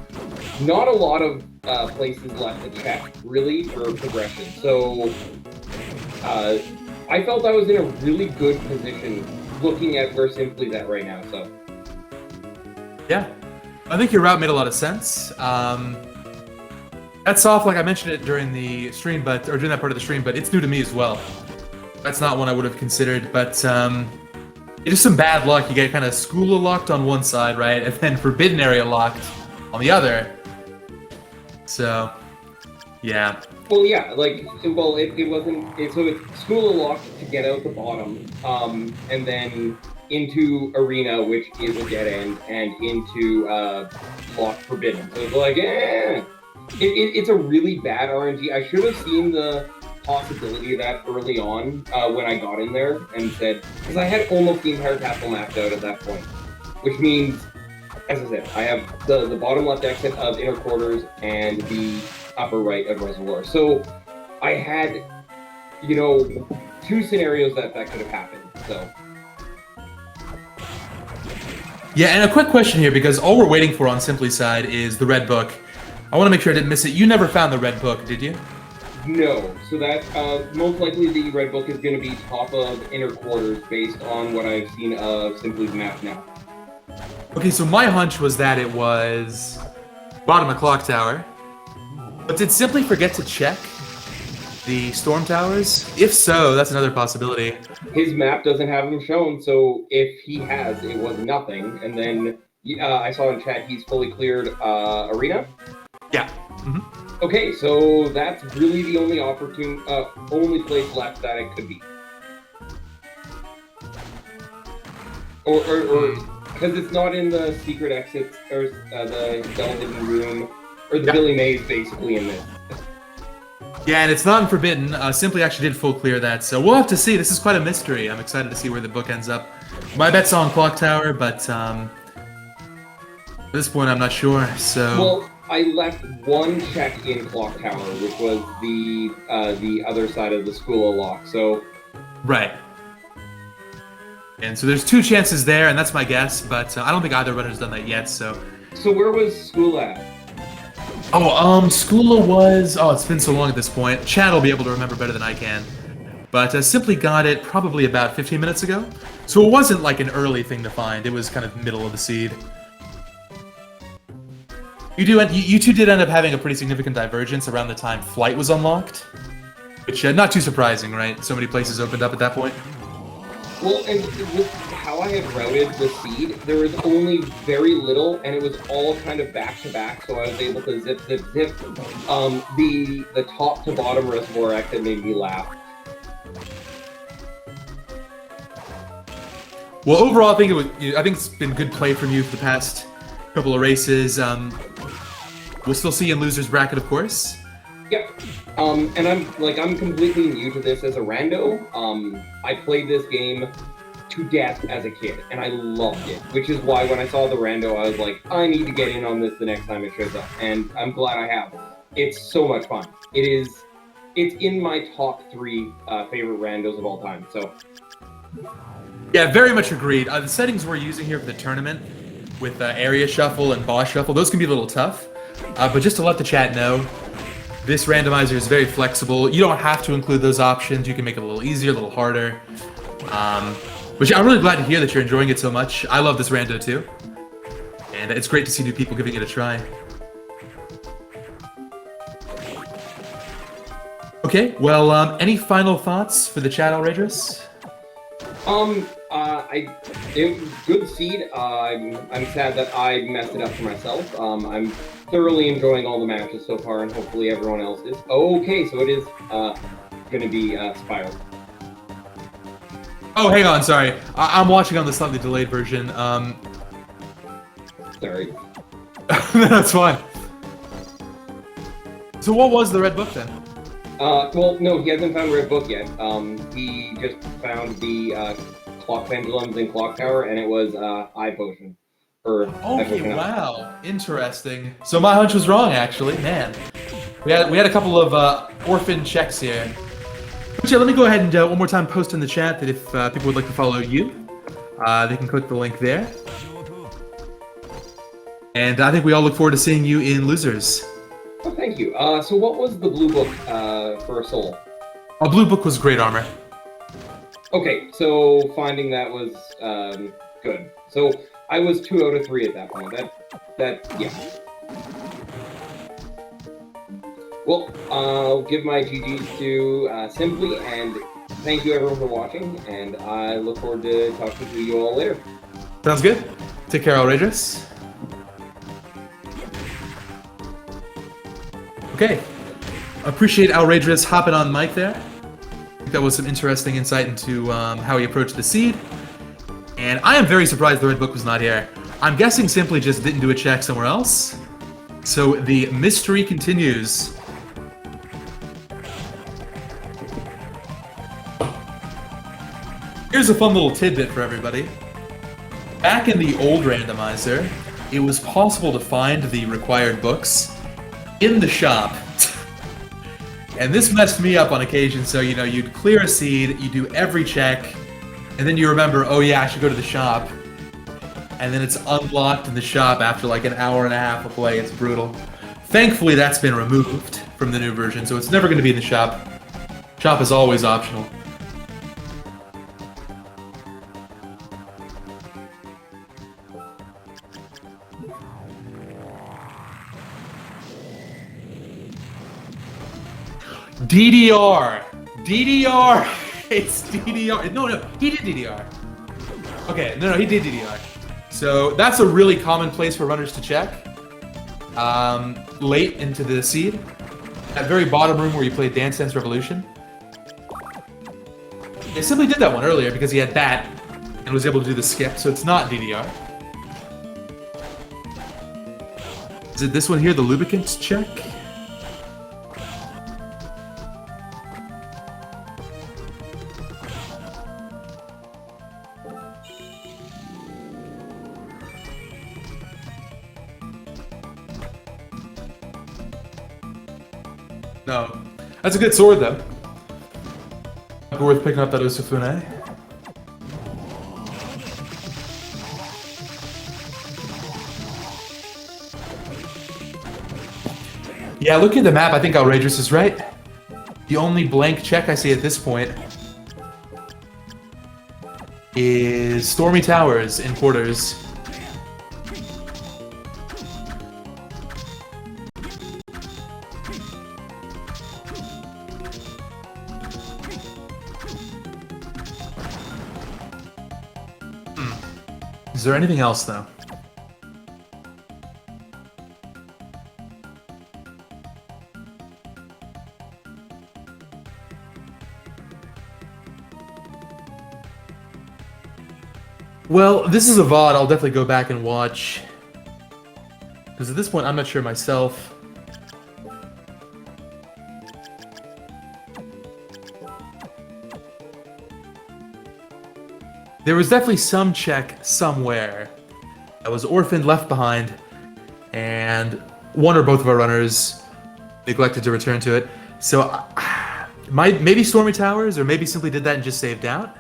not a lot of places left to check, really, for progression. So I felt I was in a really good position looking at where Simply's at right now. So Yeah, I think your route made a lot of sense. That's soft, like I mentioned it during the stream, or during that part of the stream, but it's new to me as well. That's not one I would have considered, but it is some bad luck. You get kind of Skoola locked on one side, right, and then Forbidden Area locked on the other. So, yeah. Well, yeah, like, well, it wasn't, so it's Skoola locked to get out the bottom, and then into Arena, which is a dead end, and into locked Forbidden. So it's like, it's a really bad RNG. I should have seen the possibility of that early on when I got in there and said, because I had almost the entire castle mapped out at that point, which means, as I said, I have the bottom left exit of inner quarters and the upper right of reservoir. So I had, two scenarios that could have happened. So Yeah, and a quick question here, because all we're waiting for on Simply's side is the red book. I want to make sure I didn't miss it. You never found the red book, did you? no. So that most likely the red book is going to be top of inner quarters based on what I've seen of Simply's map now. Okay, so my hunch was that it was bottom of clock tower. But did Simply forget to check the storm towers? If so, that's another possibility. His map doesn't have him shown, so if he has, it was nothing. And then I saw in chat he's fully cleared Arena. Yeah. Okay, so that's really the only only place left that it could be. Or because it's not in the secret exits or the television room or the Billy Mays basically in this. Yeah, and it's not in Forbidden. Simply actually did full clear that, so we'll have to see. This is quite a mystery. I'm excited to see where the book ends up. My bet's on Clock Tower, but at this point I'm not sure. So well, I left one check in Clock Tower, which was the other side of the school lock. So right. And so there's two chances there, and that's my guess, but I don't think either runner's done that yet, so... So where was school at? Oh, Skoola was... Oh, it's been so long at this point. Chad will be able to remember better than I can. But Simply got it probably about 15 minutes ago. So it wasn't like an early thing to find. It was kind of middle of the seed. You two did end up having a pretty significant divergence around the time Flight was unlocked. Which, not too surprising, right? So many places opened up at that point. Well, and with how I had routed the seed, there was only very little, and it was all kind of back-to-back, so I was able to zip. The top to bottom reservoir exit made me laugh. Well, overall, I think it's been good play from you for the past couple of races. We'll still see you in losers bracket, of course. Yep. And I'm completely new to this as a rando. I played this game to death as a kid, and I loved it, which is why when I saw the rando, I was like, I need to get in on this the next time it shows up, and I'm glad I have. It's so much fun. It's in my top 3 favorite randos of all time, so. Yeah, very much agreed. The settings we're using here for the tournament with area shuffle and boss shuffle, those can be a little tough, but just to let the chat know, this randomizer is very flexible. You don't have to include those options. You can make it a little easier, a little harder. Which I'm really glad to hear that you're enjoying it so much. I love this rando too. And it's great to see new people giving it a try. Okay, well, any final thoughts for the chat, Alraedris? Good seed. I'm sad that I messed it up for myself. I'm thoroughly enjoying all the matches so far, and hopefully everyone else is. Okay, so it is going to be Spiral. Oh, hang on, sorry. I'm watching on the slightly delayed version. Sorry. That's fine. So what was the red book then? Well, no, he hasn't found Red Book yet. He just found the Clock Pendulums and Clock Tower, and it was Eye Potion. Okay, wow, interesting. So my hunch was wrong, actually. Man, we had a couple of orphan checks here. But yeah, let me go ahead and one more time post in the chat that if people would like to follow you, they can click the link there. And I think we all look forward to seeing you in Losers. Oh, thank you. So what was the blue book for a soul? A blue book was Great Armor. Okay, so finding that was good. So I was 2 out of 3 at that point. Yeah. Well, I'll give my GGs to Simply, and thank you everyone for watching, and I look forward to talking to you all later. Sounds good. Take care, Alraedris. Okay. Appreciate Alraedris hopping on mic there. I think that was some interesting insight into how he approached the seed. And I am very surprised the red book was not here. I'm guessing Simply just didn't do a check somewhere else. So the mystery continues. Here's a fun little tidbit for everybody. Back in the old randomizer, it was possible to find the required books in the shop. And this messed me up on occasion, so you know, you'd clear a seed, you do every check, and then you remember, oh yeah, I should go to the shop. And then it's unlocked in the shop after like an hour and a half of play. It's brutal. Thankfully, that's been removed from the new version, so it's never going to be in the shop. Shop is always optional. DDR! DDR! It's DDR. No, he did DDR. Okay, no, he did DDR. So that's a really common place for runners to check. Late into the seed. That very bottom room where you play Dance Dance Revolution. They simply did that one earlier because he had that and was able to do the skip, so it's not DDR. Is it this one here, the lubricants check? No. That's a good sword, though. Worth picking up that Osufune. Yeah, looking at the map, I think Alraedris is right. The only blank check I see at this point is Stormy Towers in quarters. Is there anything else, though? Well, this is a VOD I'll definitely go back and watch. Because at this point, I'm not sure myself. There was definitely some check somewhere that was orphaned, left behind, and one or both of our runners neglected to return to it. So, maybe Stormy Towers, or maybe simply did that and just saved out?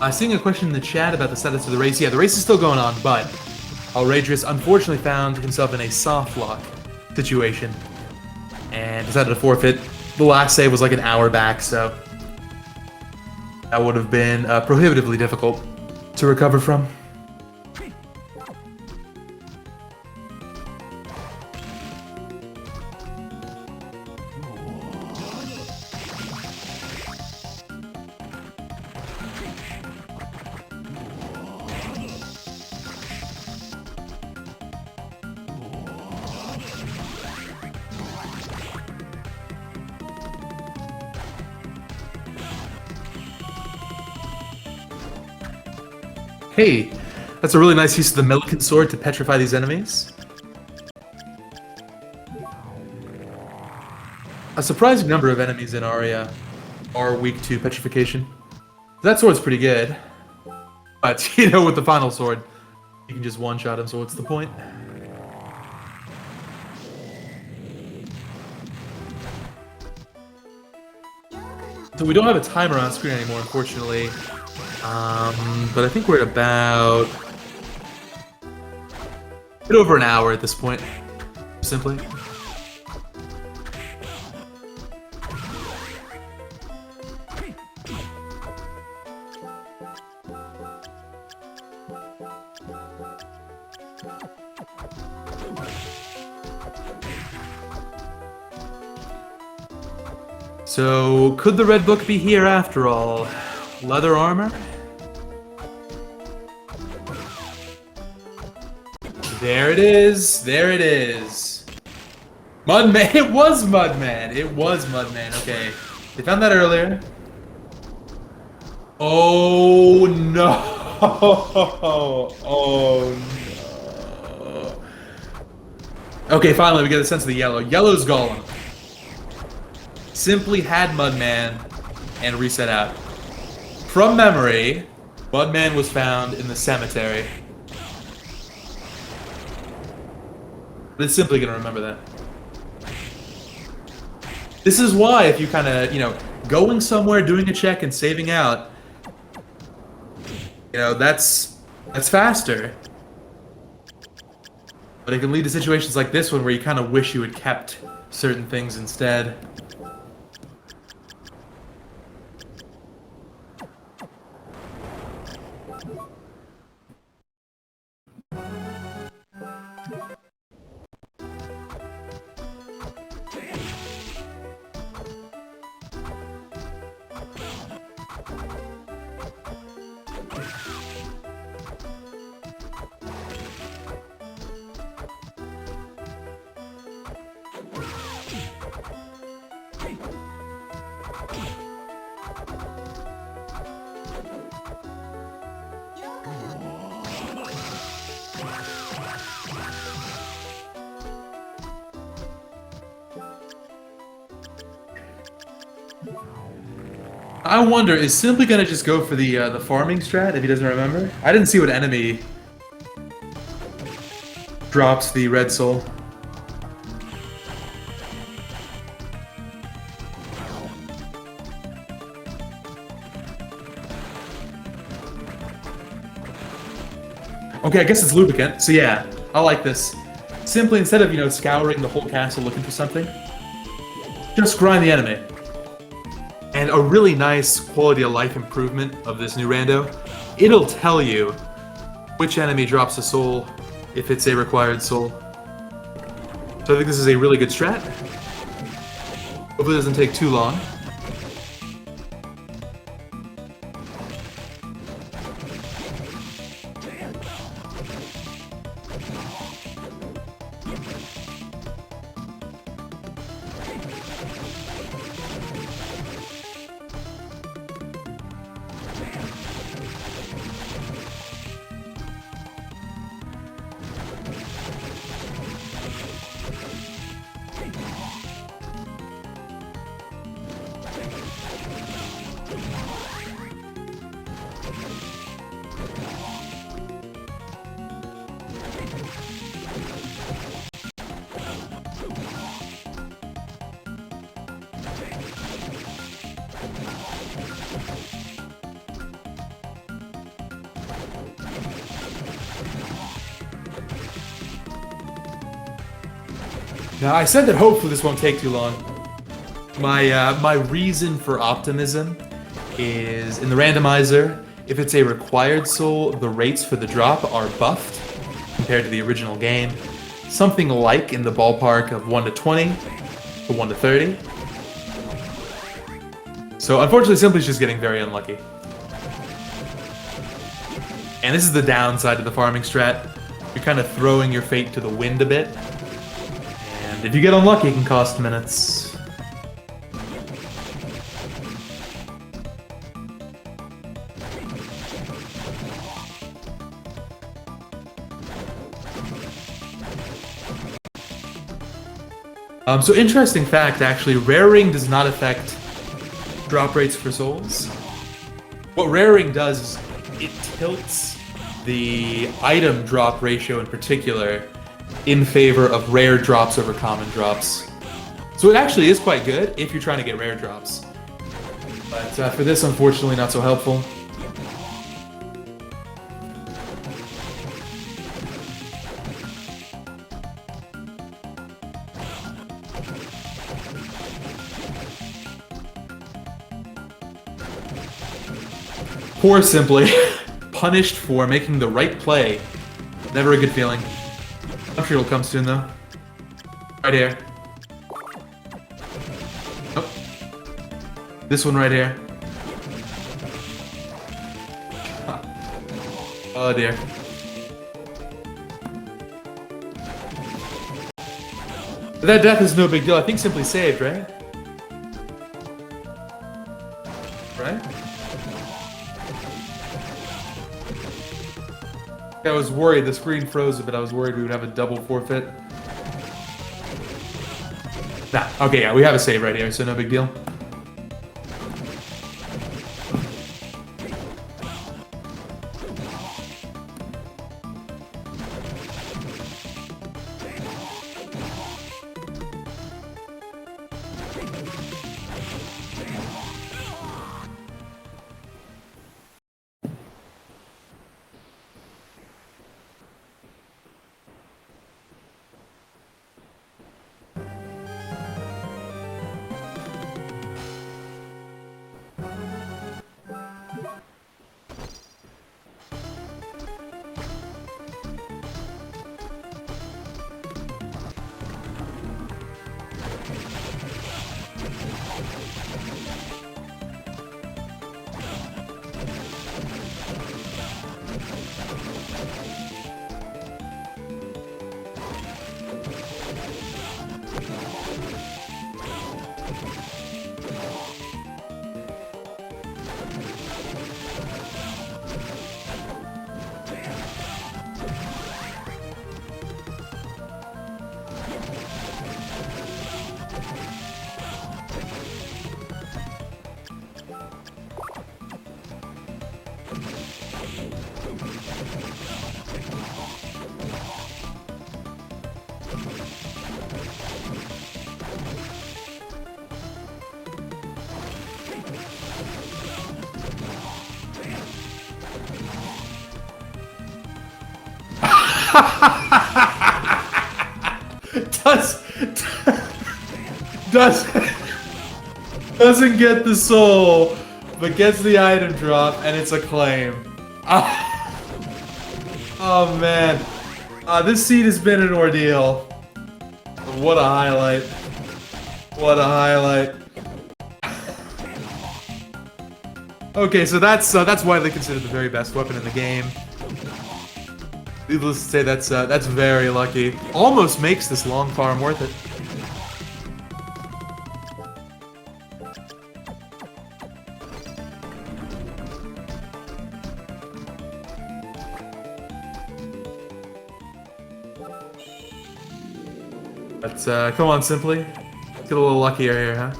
Seeing a question in the chat about the status of the race. Yeah, the race is still going on, but Alraedris unfortunately found himself in a soft lock situation and decided to forfeit. The last save was like an hour back, so that would have been prohibitively difficult to recover from. Hey, that's a really nice use of the Milliken sword to petrify these enemies. A surprising number of enemies in Aria are weak to petrification. That sword's pretty good, but with the final sword, you can just one-shot him, so what's the point? So we don't have a timer on screen anymore, unfortunately. But I think we're at about a bit over an hour at this point, simply. So, could the Red Book be here after all? Leather armor? There it is. There it is. Mudman. It was Mudman. It was Mudman. Okay. They found that earlier. Oh no. Oh no. Okay, finally we get a sense of the yellow. Yellow's Golem. Simply had Mudman and reset out. From memory, Mudman was found in the cemetery. But it's simply gonna remember that. This is why if you kind of, going somewhere, doing a check, and saving out, that's faster. But it can lead to situations like this one where you kind of wish you had kept certain things instead. I wonder, is Simply gonna just go for the farming strat if he doesn't remember? I didn't see what enemy drops the red soul. Okay, I guess it's lubricant. So yeah, I like this. Simply, instead of scouring the whole castle looking for something, just grind the enemy. And a really nice quality of life improvement of this new rando, it'll tell you which enemy drops a soul if it's a required soul. So I think this is a really good strat. Hopefully it doesn't take too long. Now, I said that hopefully this won't take too long. My reason for optimism is in the randomizer, if it's a required soul, the rates for the drop are buffed compared to the original game. Something like in the ballpark of 1 to 20 to 1 to 30. So unfortunately, Simply's just getting very unlucky. And this is the downside to the farming strat. You're kind of throwing your fate to the wind a bit. And if you get unlucky, it can cost minutes. So interesting fact, actually, raring does not affect drop rates for souls. What raring does is it tilts the item drop ratio in particular in favor of rare drops over common drops. So it actually is quite good if you're trying to get rare drops. But for this, unfortunately, not so helpful. Poor Simply, punished for making the right play. Never a good feeling. I'm sure it'll come soon though. Right here. Nope. This one right here. Oh dear. But that death is no big deal. I think Simply saved, right? Right? I was worried, the screen froze a bit, I was worried we would have a double forfeit. Nah, okay, yeah, we have a save right here, so no big deal. Doesn't get the soul, but gets the item drop, and it's a claim. Oh man, this seed has been an ordeal. What a highlight! What a highlight! Okay, so that's widely considered the very best weapon in the game. Needless to say, that's very lucky. Almost makes this long farm worth it. But come on, Simply. Let's get a little luckier here, huh?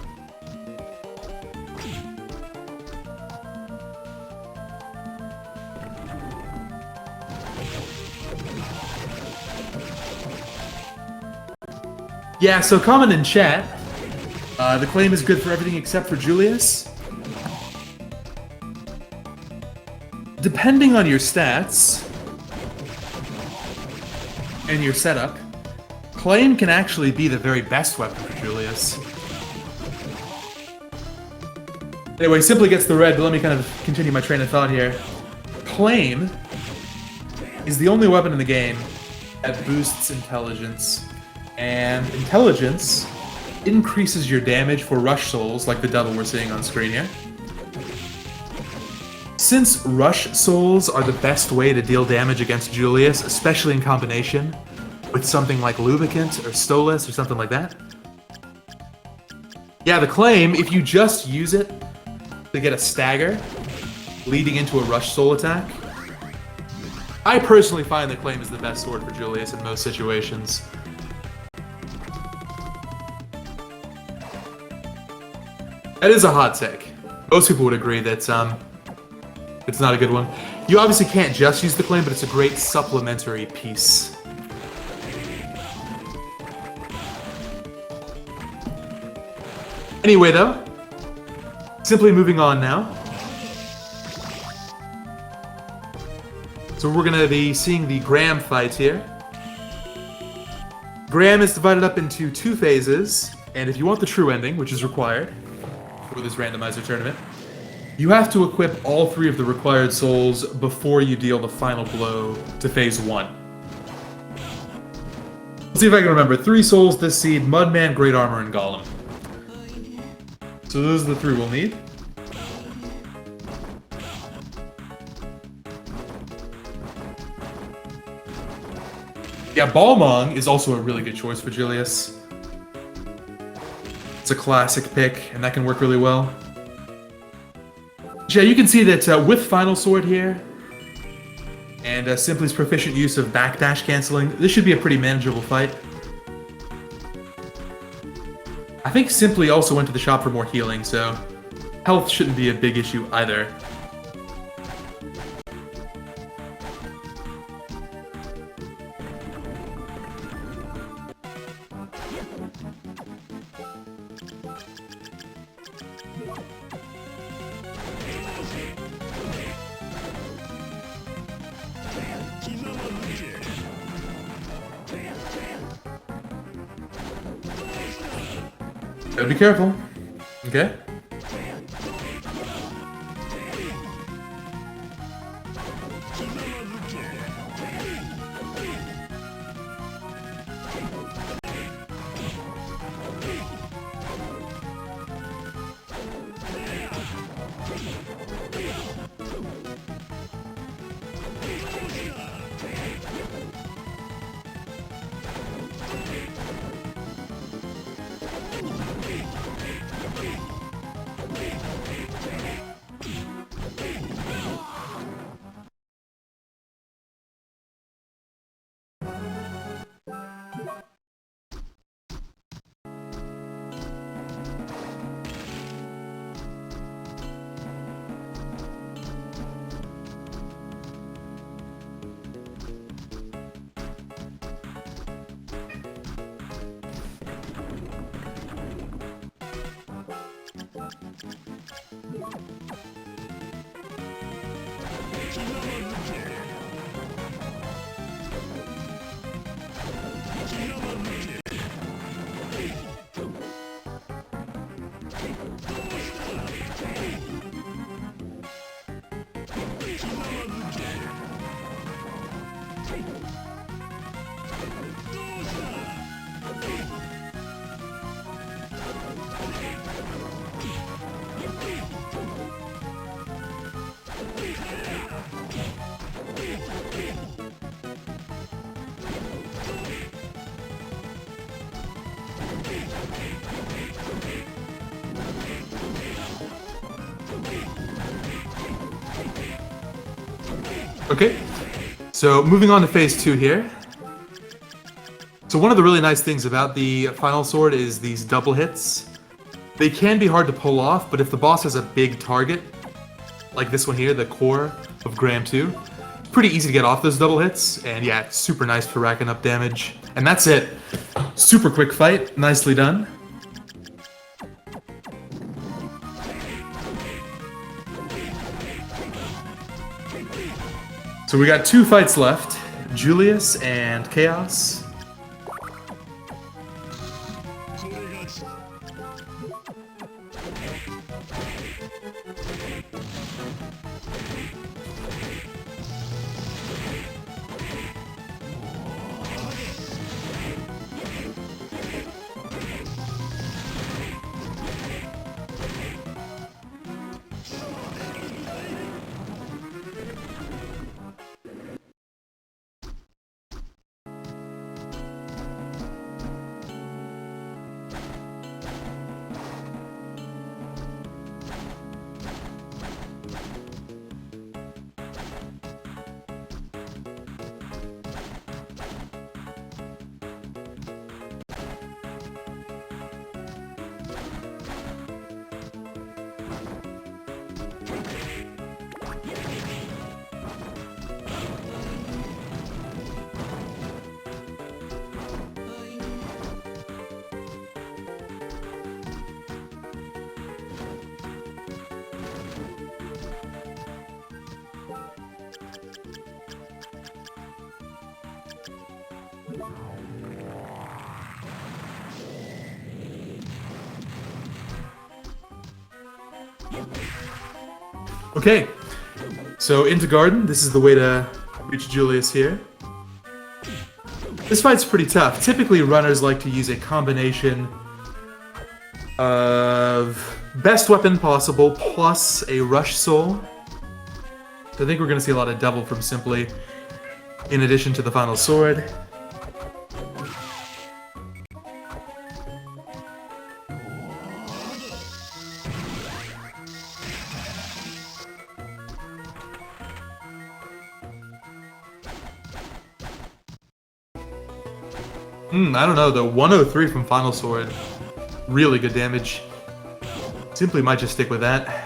Yeah, so comment in chat. The claim is good for everything except for Julius. Depending on your stats and your setup, claim can actually be the very best weapon for Julius. Anyway, Simply gets the red, but let me kind of continue my train of thought here. Claim is the only weapon in the game that boosts intelligence, and intelligence increases your damage for rush souls, like the double we're seeing on screen here. Since rush souls are the best way to deal damage against Julius, especially in combination with something like Lubricant or Stolas or something like that. Yeah, the claim, if you just use it to get a stagger leading into a rush soul attack, I personally find the claim is the best sword for Julius in most situations. That is a hot take. Most people would agree that it's not a good one. You obviously can't just use the claim, but it's a great supplementary piece. Anyway, though, simply moving on now. So we're going to be seeing the Graham fight here. Graham is divided up into 2 phases, and if you want the true ending, which is required for this randomizer tournament, you have to equip all 3 of the required souls before you deal the final blow to phase 1. Let's see if I can remember. 3 souls this seed: Mudman, Great Armor, and Golem. So those are the 3 we'll need. Yeah, Balmong is also a really good choice for Julius. It's a classic pick, and that can work really well. Yeah, you can see that with Final Sword here, and Simply's proficient use of backdash canceling, this should be a pretty manageable fight. I think Simply also went to the shop for more healing, so health shouldn't be a big issue either. Gotta be careful. Okay. Okay, so moving on to phase 2 here. So one of the really nice things about the Final Sword is these double hits. They can be hard to pull off, but if the boss has a big target, like this one here, the core of Graham 2, it's pretty easy to get off those double hits, and yeah, it's super nice for racking up damage. And that's it. Super quick fight, nicely done. So we got 2 fights left, Julius and Chaos. Okay, so into garden. This is the way to reach Julius here. This fight's pretty tough. Typically, runners like to use a combination of best weapon possible plus a rush soul. So I think we're going to see a lot of devil from Simply, in addition to the final sword. I don't know, the 103 from Final Sword. Really good damage. Simply might just stick with that.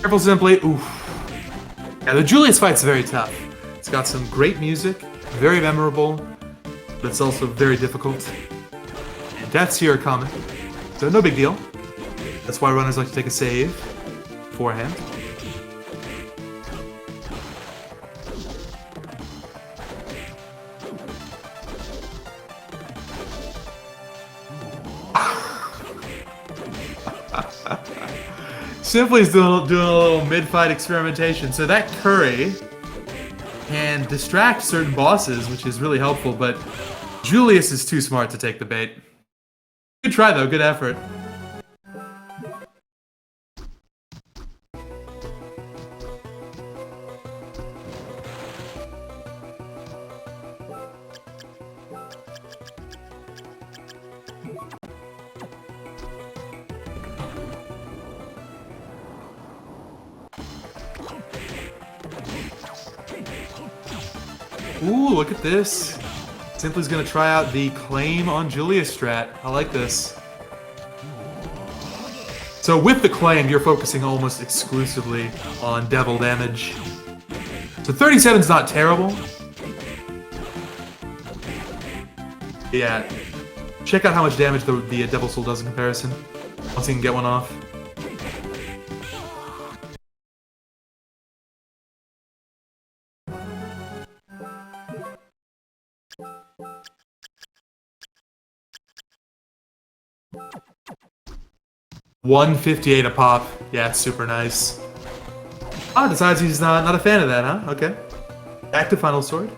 Careful, Simply. Oof. Yeah, the Julius fight's very tough. It's got some great music, very memorable, but it's also very difficult. And deaths here are common, so no big deal. That's why runners like to take a save beforehand. Simply's doing a little mid-fight experimentation. So that curry can distract certain bosses, which is really helpful, but Julius is too smart to take the bait. Good try, though. Good effort. Ooh, look at this. Simply's gonna try out the claim on Julius strat. I like this. So with the claim, you're focusing almost exclusively on devil damage. So 37's not terrible. Yeah. Check out how much damage the Devil Soul does in comparison. Once you can get one off. $158 a pop. Yeah, it's super nice. Ah, decides he's not a fan of that, huh? Okay. Back to Final Sword.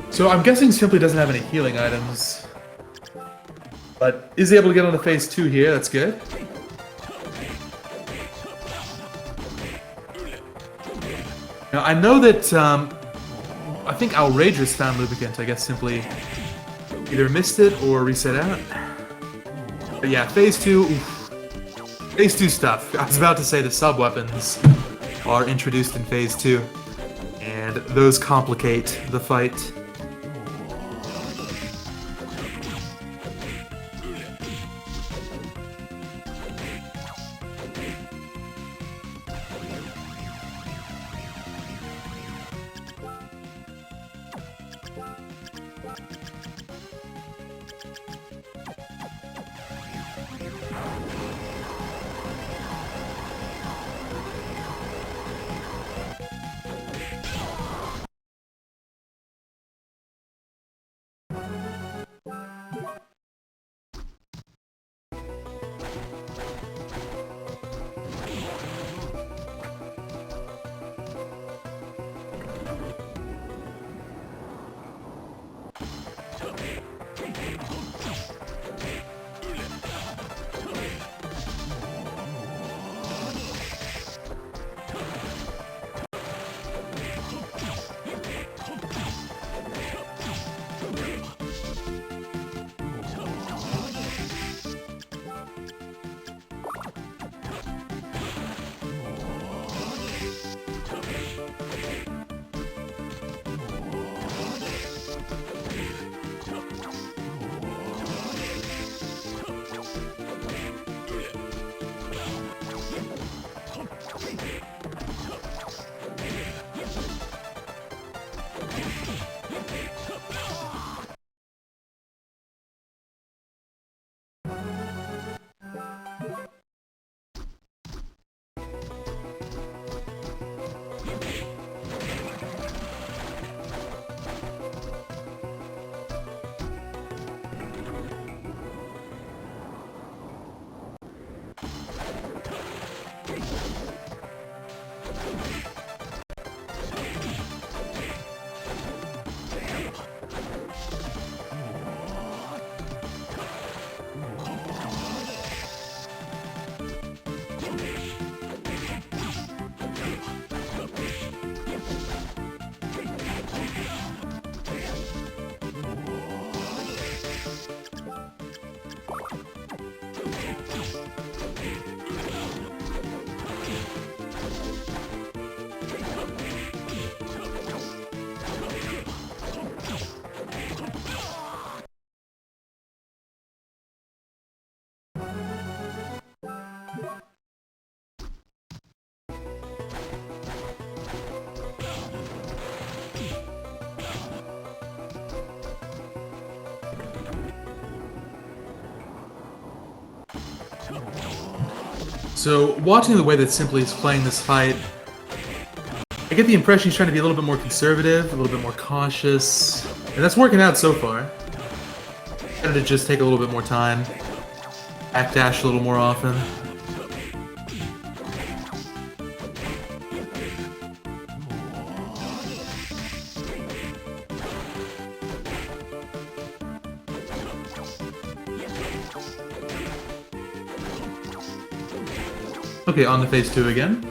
So I'm guessing Simply doesn't have any healing items, but is able to get on the phase 2 here. That's good. Now I know that I think Alraedris found lubricant. I guess Simply either missed it or reset out. But yeah, phase 2. Oof. Phase 2 stuff. I was about to say the sub weapons are introduced in phase 2, and those complicate the fight. So, watching the way that Simply is playing this fight, I get the impression he's trying to be a little bit more conservative, a little bit more cautious, and that's working out so far. Trying to just take a little bit more time, backdash a little more often. Okay, on to phase 2 again.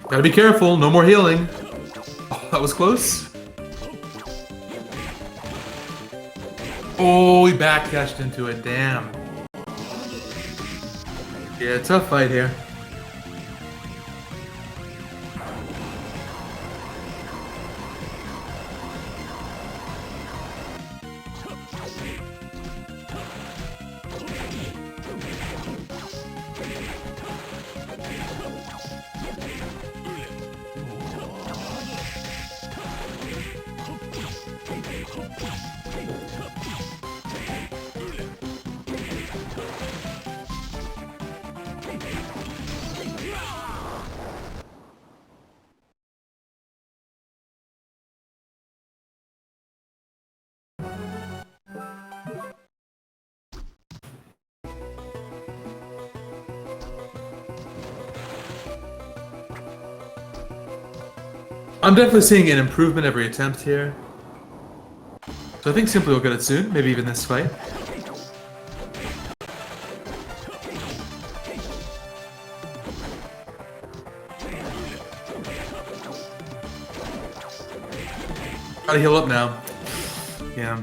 Gotta be careful, no more healing. Oh, that was close. Oh, he backdashed into it, damn. Yeah, tough fight here. I'm definitely seeing an improvement every attempt here. So I think Simply will get it soon, maybe even this fight. Gotta heal up now. Yeah.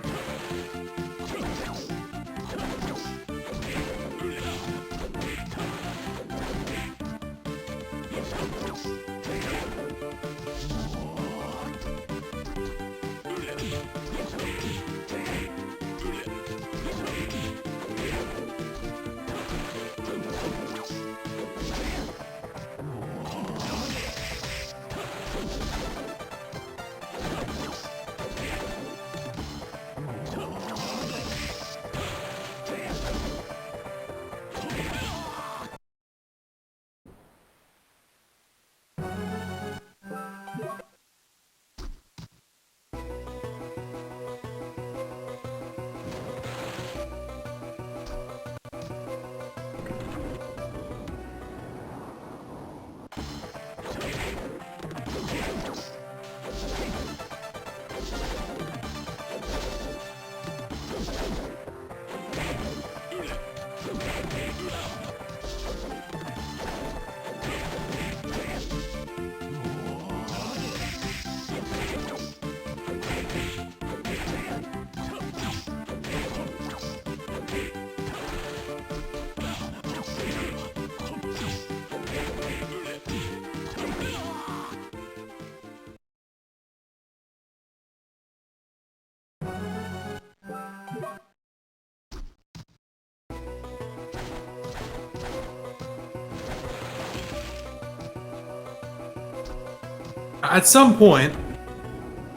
At some point,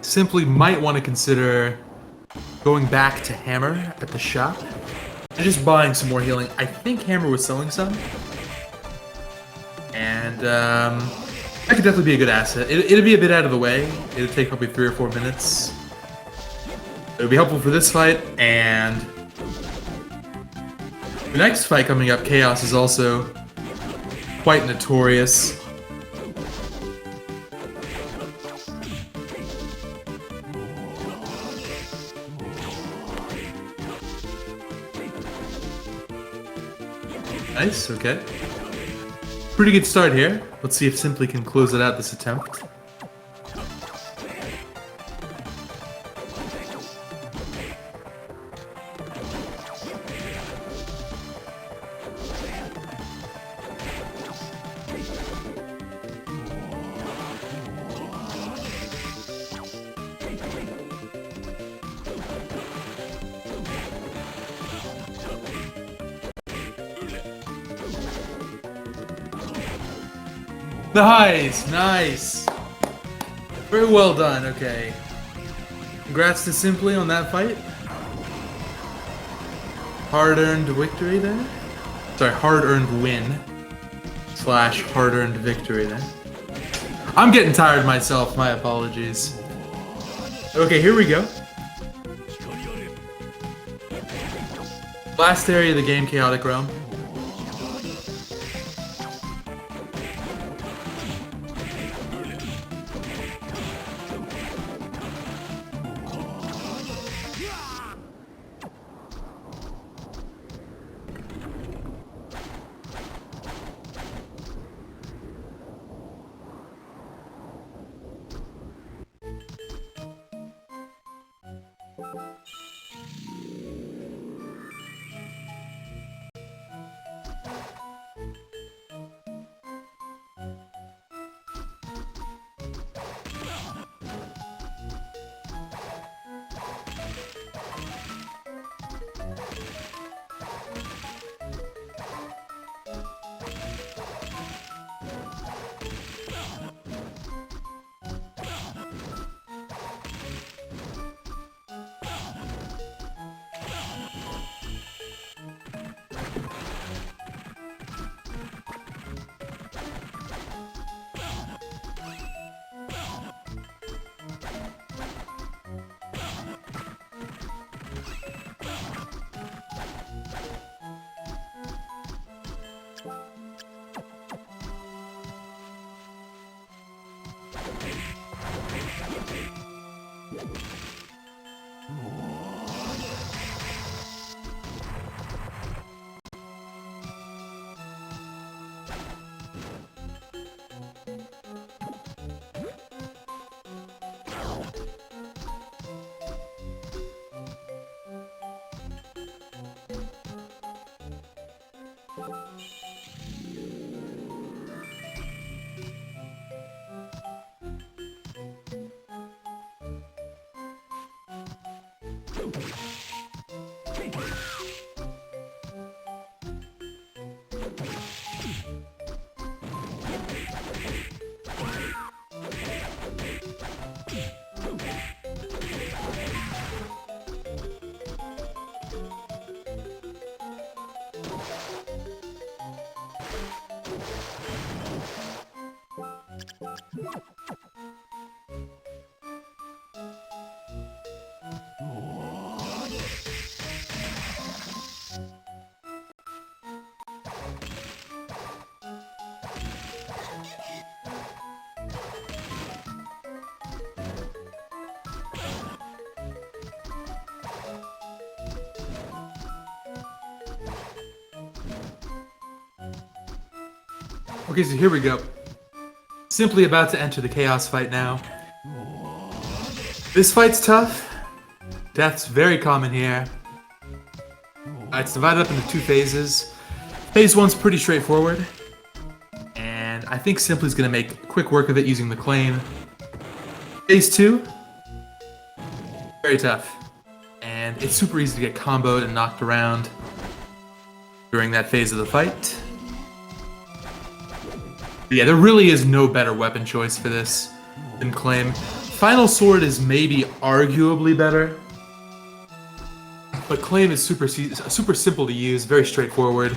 Simply might want to consider going back to Hammer at the shop and just buying some more healing. I think Hammer was selling some, and that could definitely be a good asset. It'd be a bit out of the way. It'd take probably 3 or 4 minutes. It would be helpful for this fight, and the next fight coming up, Chaos, is also quite notorious. Nice, okay. Pretty good start here. Let's see if Simply can close it out this attempt. Nice, nice. Very well done, okay. Congrats to Simply on that fight. Hard-earned victory there. Sorry, hard-earned win. / hard-earned victory there. I'm getting tired myself, my apologies. Okay, here we go. Last area of the game, Chaotic Realm. Okay, so here we go. Simply about to enter the Chaos fight now. This fight's tough. Death's very common here. It's divided up into 2 phases. Phase 1's pretty straightforward. And I think Simply's gonna make quick work of it using the claim. Phase 2, very tough. And it's super easy to get comboed and knocked around during that phase of the fight. But yeah, there really is no better weapon choice for this than Claim. Final Sword is maybe arguably better, but Claim is super simple to use, very straightforward.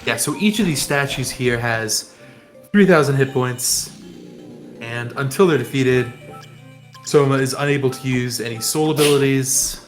Yeah, so each of these statues here has 3,000 hit points, and until they're defeated, Soma is unable to use any soul abilities.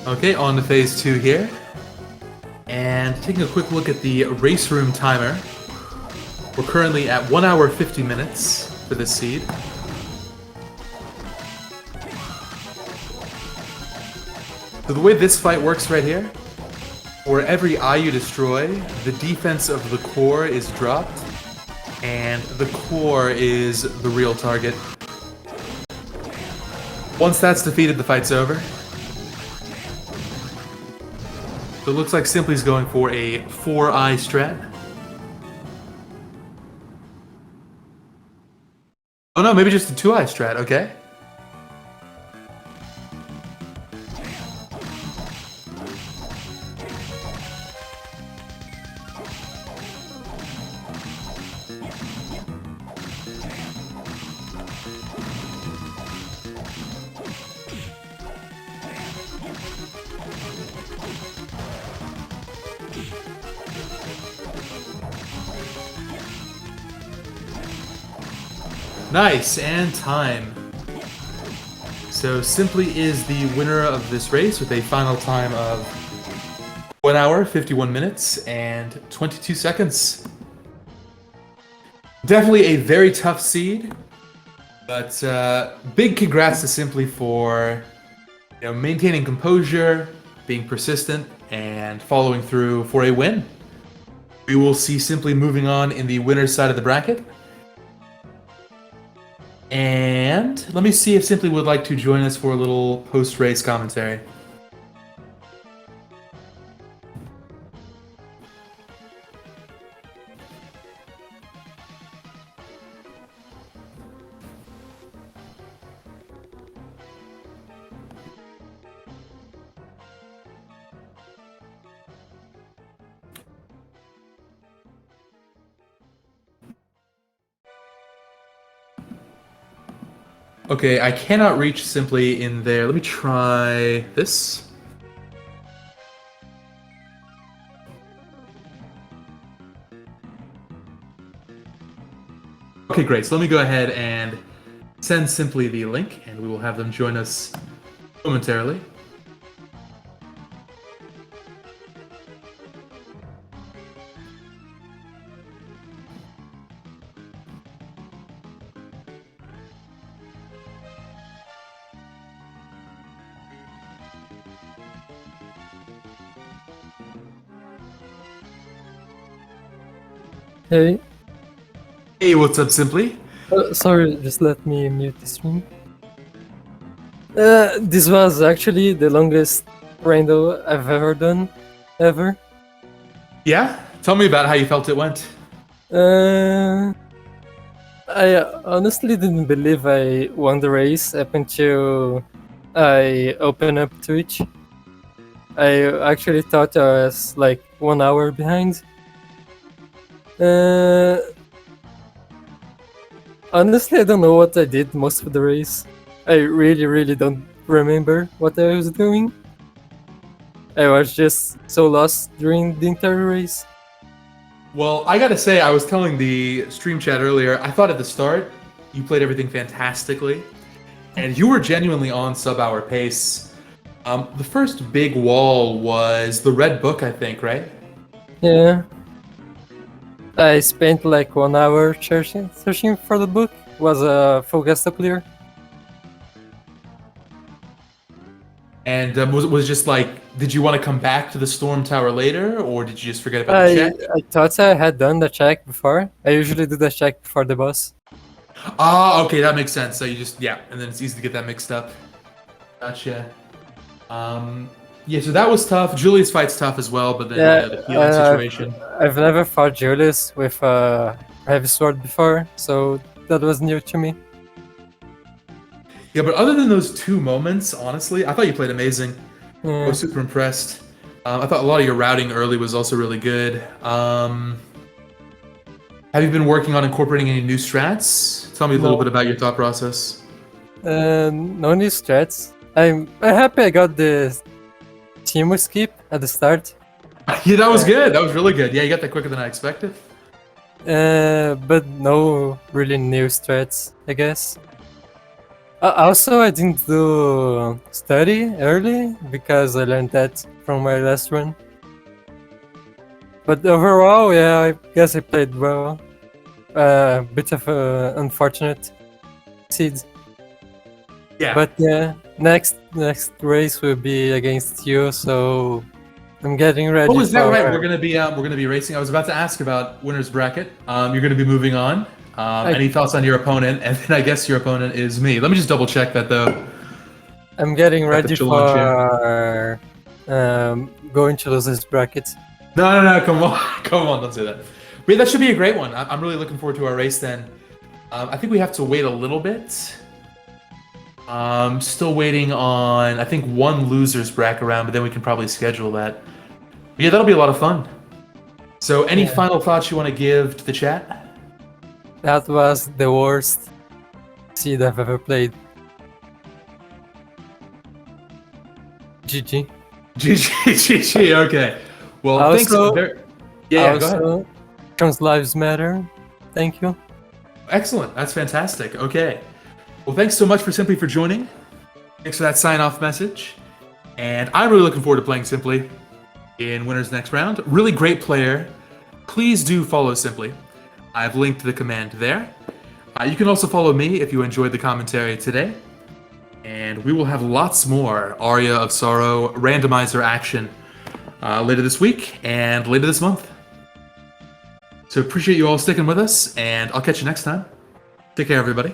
Okay, on to phase 2 here. And taking a quick look at the race room timer. We're currently at 1 hour 50 minutes for this seed. So the way this fight works right here, for every eye you destroy, the defense of the core is dropped, and the core is the real target. Once that's defeated, the fight's over. So it looks like Simply's going for a 4-eye strat. Oh no, maybe just a 2-eye strat, okay. Nice, and time. So Simply is the winner of this race with a final time of 1 hour, 51 minutes, and 22 seconds. Definitely a very tough seed, but big congrats to Simply for maintaining composure, being persistent, and following through for a win. We will see Simply moving on in the winner's side of the bracket. And let me see if Simply would like to join us for a little post-race commentary. Okay, I cannot reach Simply in there. Let me try this. Okay, great. So let me go ahead and send Simply the link, and we will have them join us momentarily. Hey, Hey, what's up, Simply? sorry, just let me mute the stream. This was actually the longest rando I've ever done, ever. Yeah? Tell me about how you felt it went. I honestly didn't believe I won the race up until I opened up Twitch. I actually thought I was like 1 hour behind. Honestly, I don't know what I did most of the race. I really don't remember what I was doing. I was just so lost during the entire race. Well, I gotta say, I was telling the stream chat earlier, I thought at the start, you played everything fantastically, and you were genuinely on sub-hour pace. The first big wall was the red book, I think, right? Yeah. I spent like 1 hour searching for the book. Was a full guest clear. And was just like, did you want to come back to the Storm Tower later, or did you just forget about the check? I thought I had done the check before. I usually do the check before the boss. Ah, okay, that makes sense. So you just, yeah, and then it's easy to get that mixed up. Gotcha. Yeah, so that was tough. Julius fight's tough as well, but then the healing situation. I've never fought Julius with a heavy sword before, so that was new to me. Yeah, but other than those two moments, honestly, I thought you played amazing. Yeah. I was super impressed. I thought a lot of your routing early was also really good. Have you been working on incorporating any new strats? Tell me a little bit about your thought process. No new strats. I'm happy I got the team skip at the start. Yeah, that was good. That was really good. Yeah, you got that quicker than I expected. But no really new strats, I guess. Also, I didn't do study early because I learned that from my last run. But overall, yeah, I guess I played well. Bit of an unfortunate seed. Yeah. But yeah, next race will be against you, so I'm getting ready. Oh, is that right? We're gonna be racing. I was about to ask about winner's bracket. You're gonna be moving on. Any thoughts on your opponent? And then I guess your opponent is me. Let me just double check that though. I'm getting ready for going to losers bracket. No, come on, come on, don't say that. But yeah, that should be a great one. I'm really looking forward to our race then. I think we have to wait a little bit. Still waiting on, I think, one losers bracket round, but then we can probably schedule that. But yeah, that'll be a lot of fun. So any final thoughts you want to give to the chat? That was the worst seed I've ever played. GG. GG, okay. Well, thanks. Yeah, go ahead. Trans Lives Matter. Thank you. Excellent. That's fantastic. Okay. Well, thanks so much for joining. Thanks for that sign-off message. And I'm really looking forward to playing Simply in Winner's Next Round. Really great player. Please do follow Simply. I've linked the command there. You can also follow me if you enjoyed the commentary today. And we will have lots more Aria of Sorrow randomizer action later this week and later this month. So appreciate you all sticking with us, and I'll catch you next time. Take care, everybody.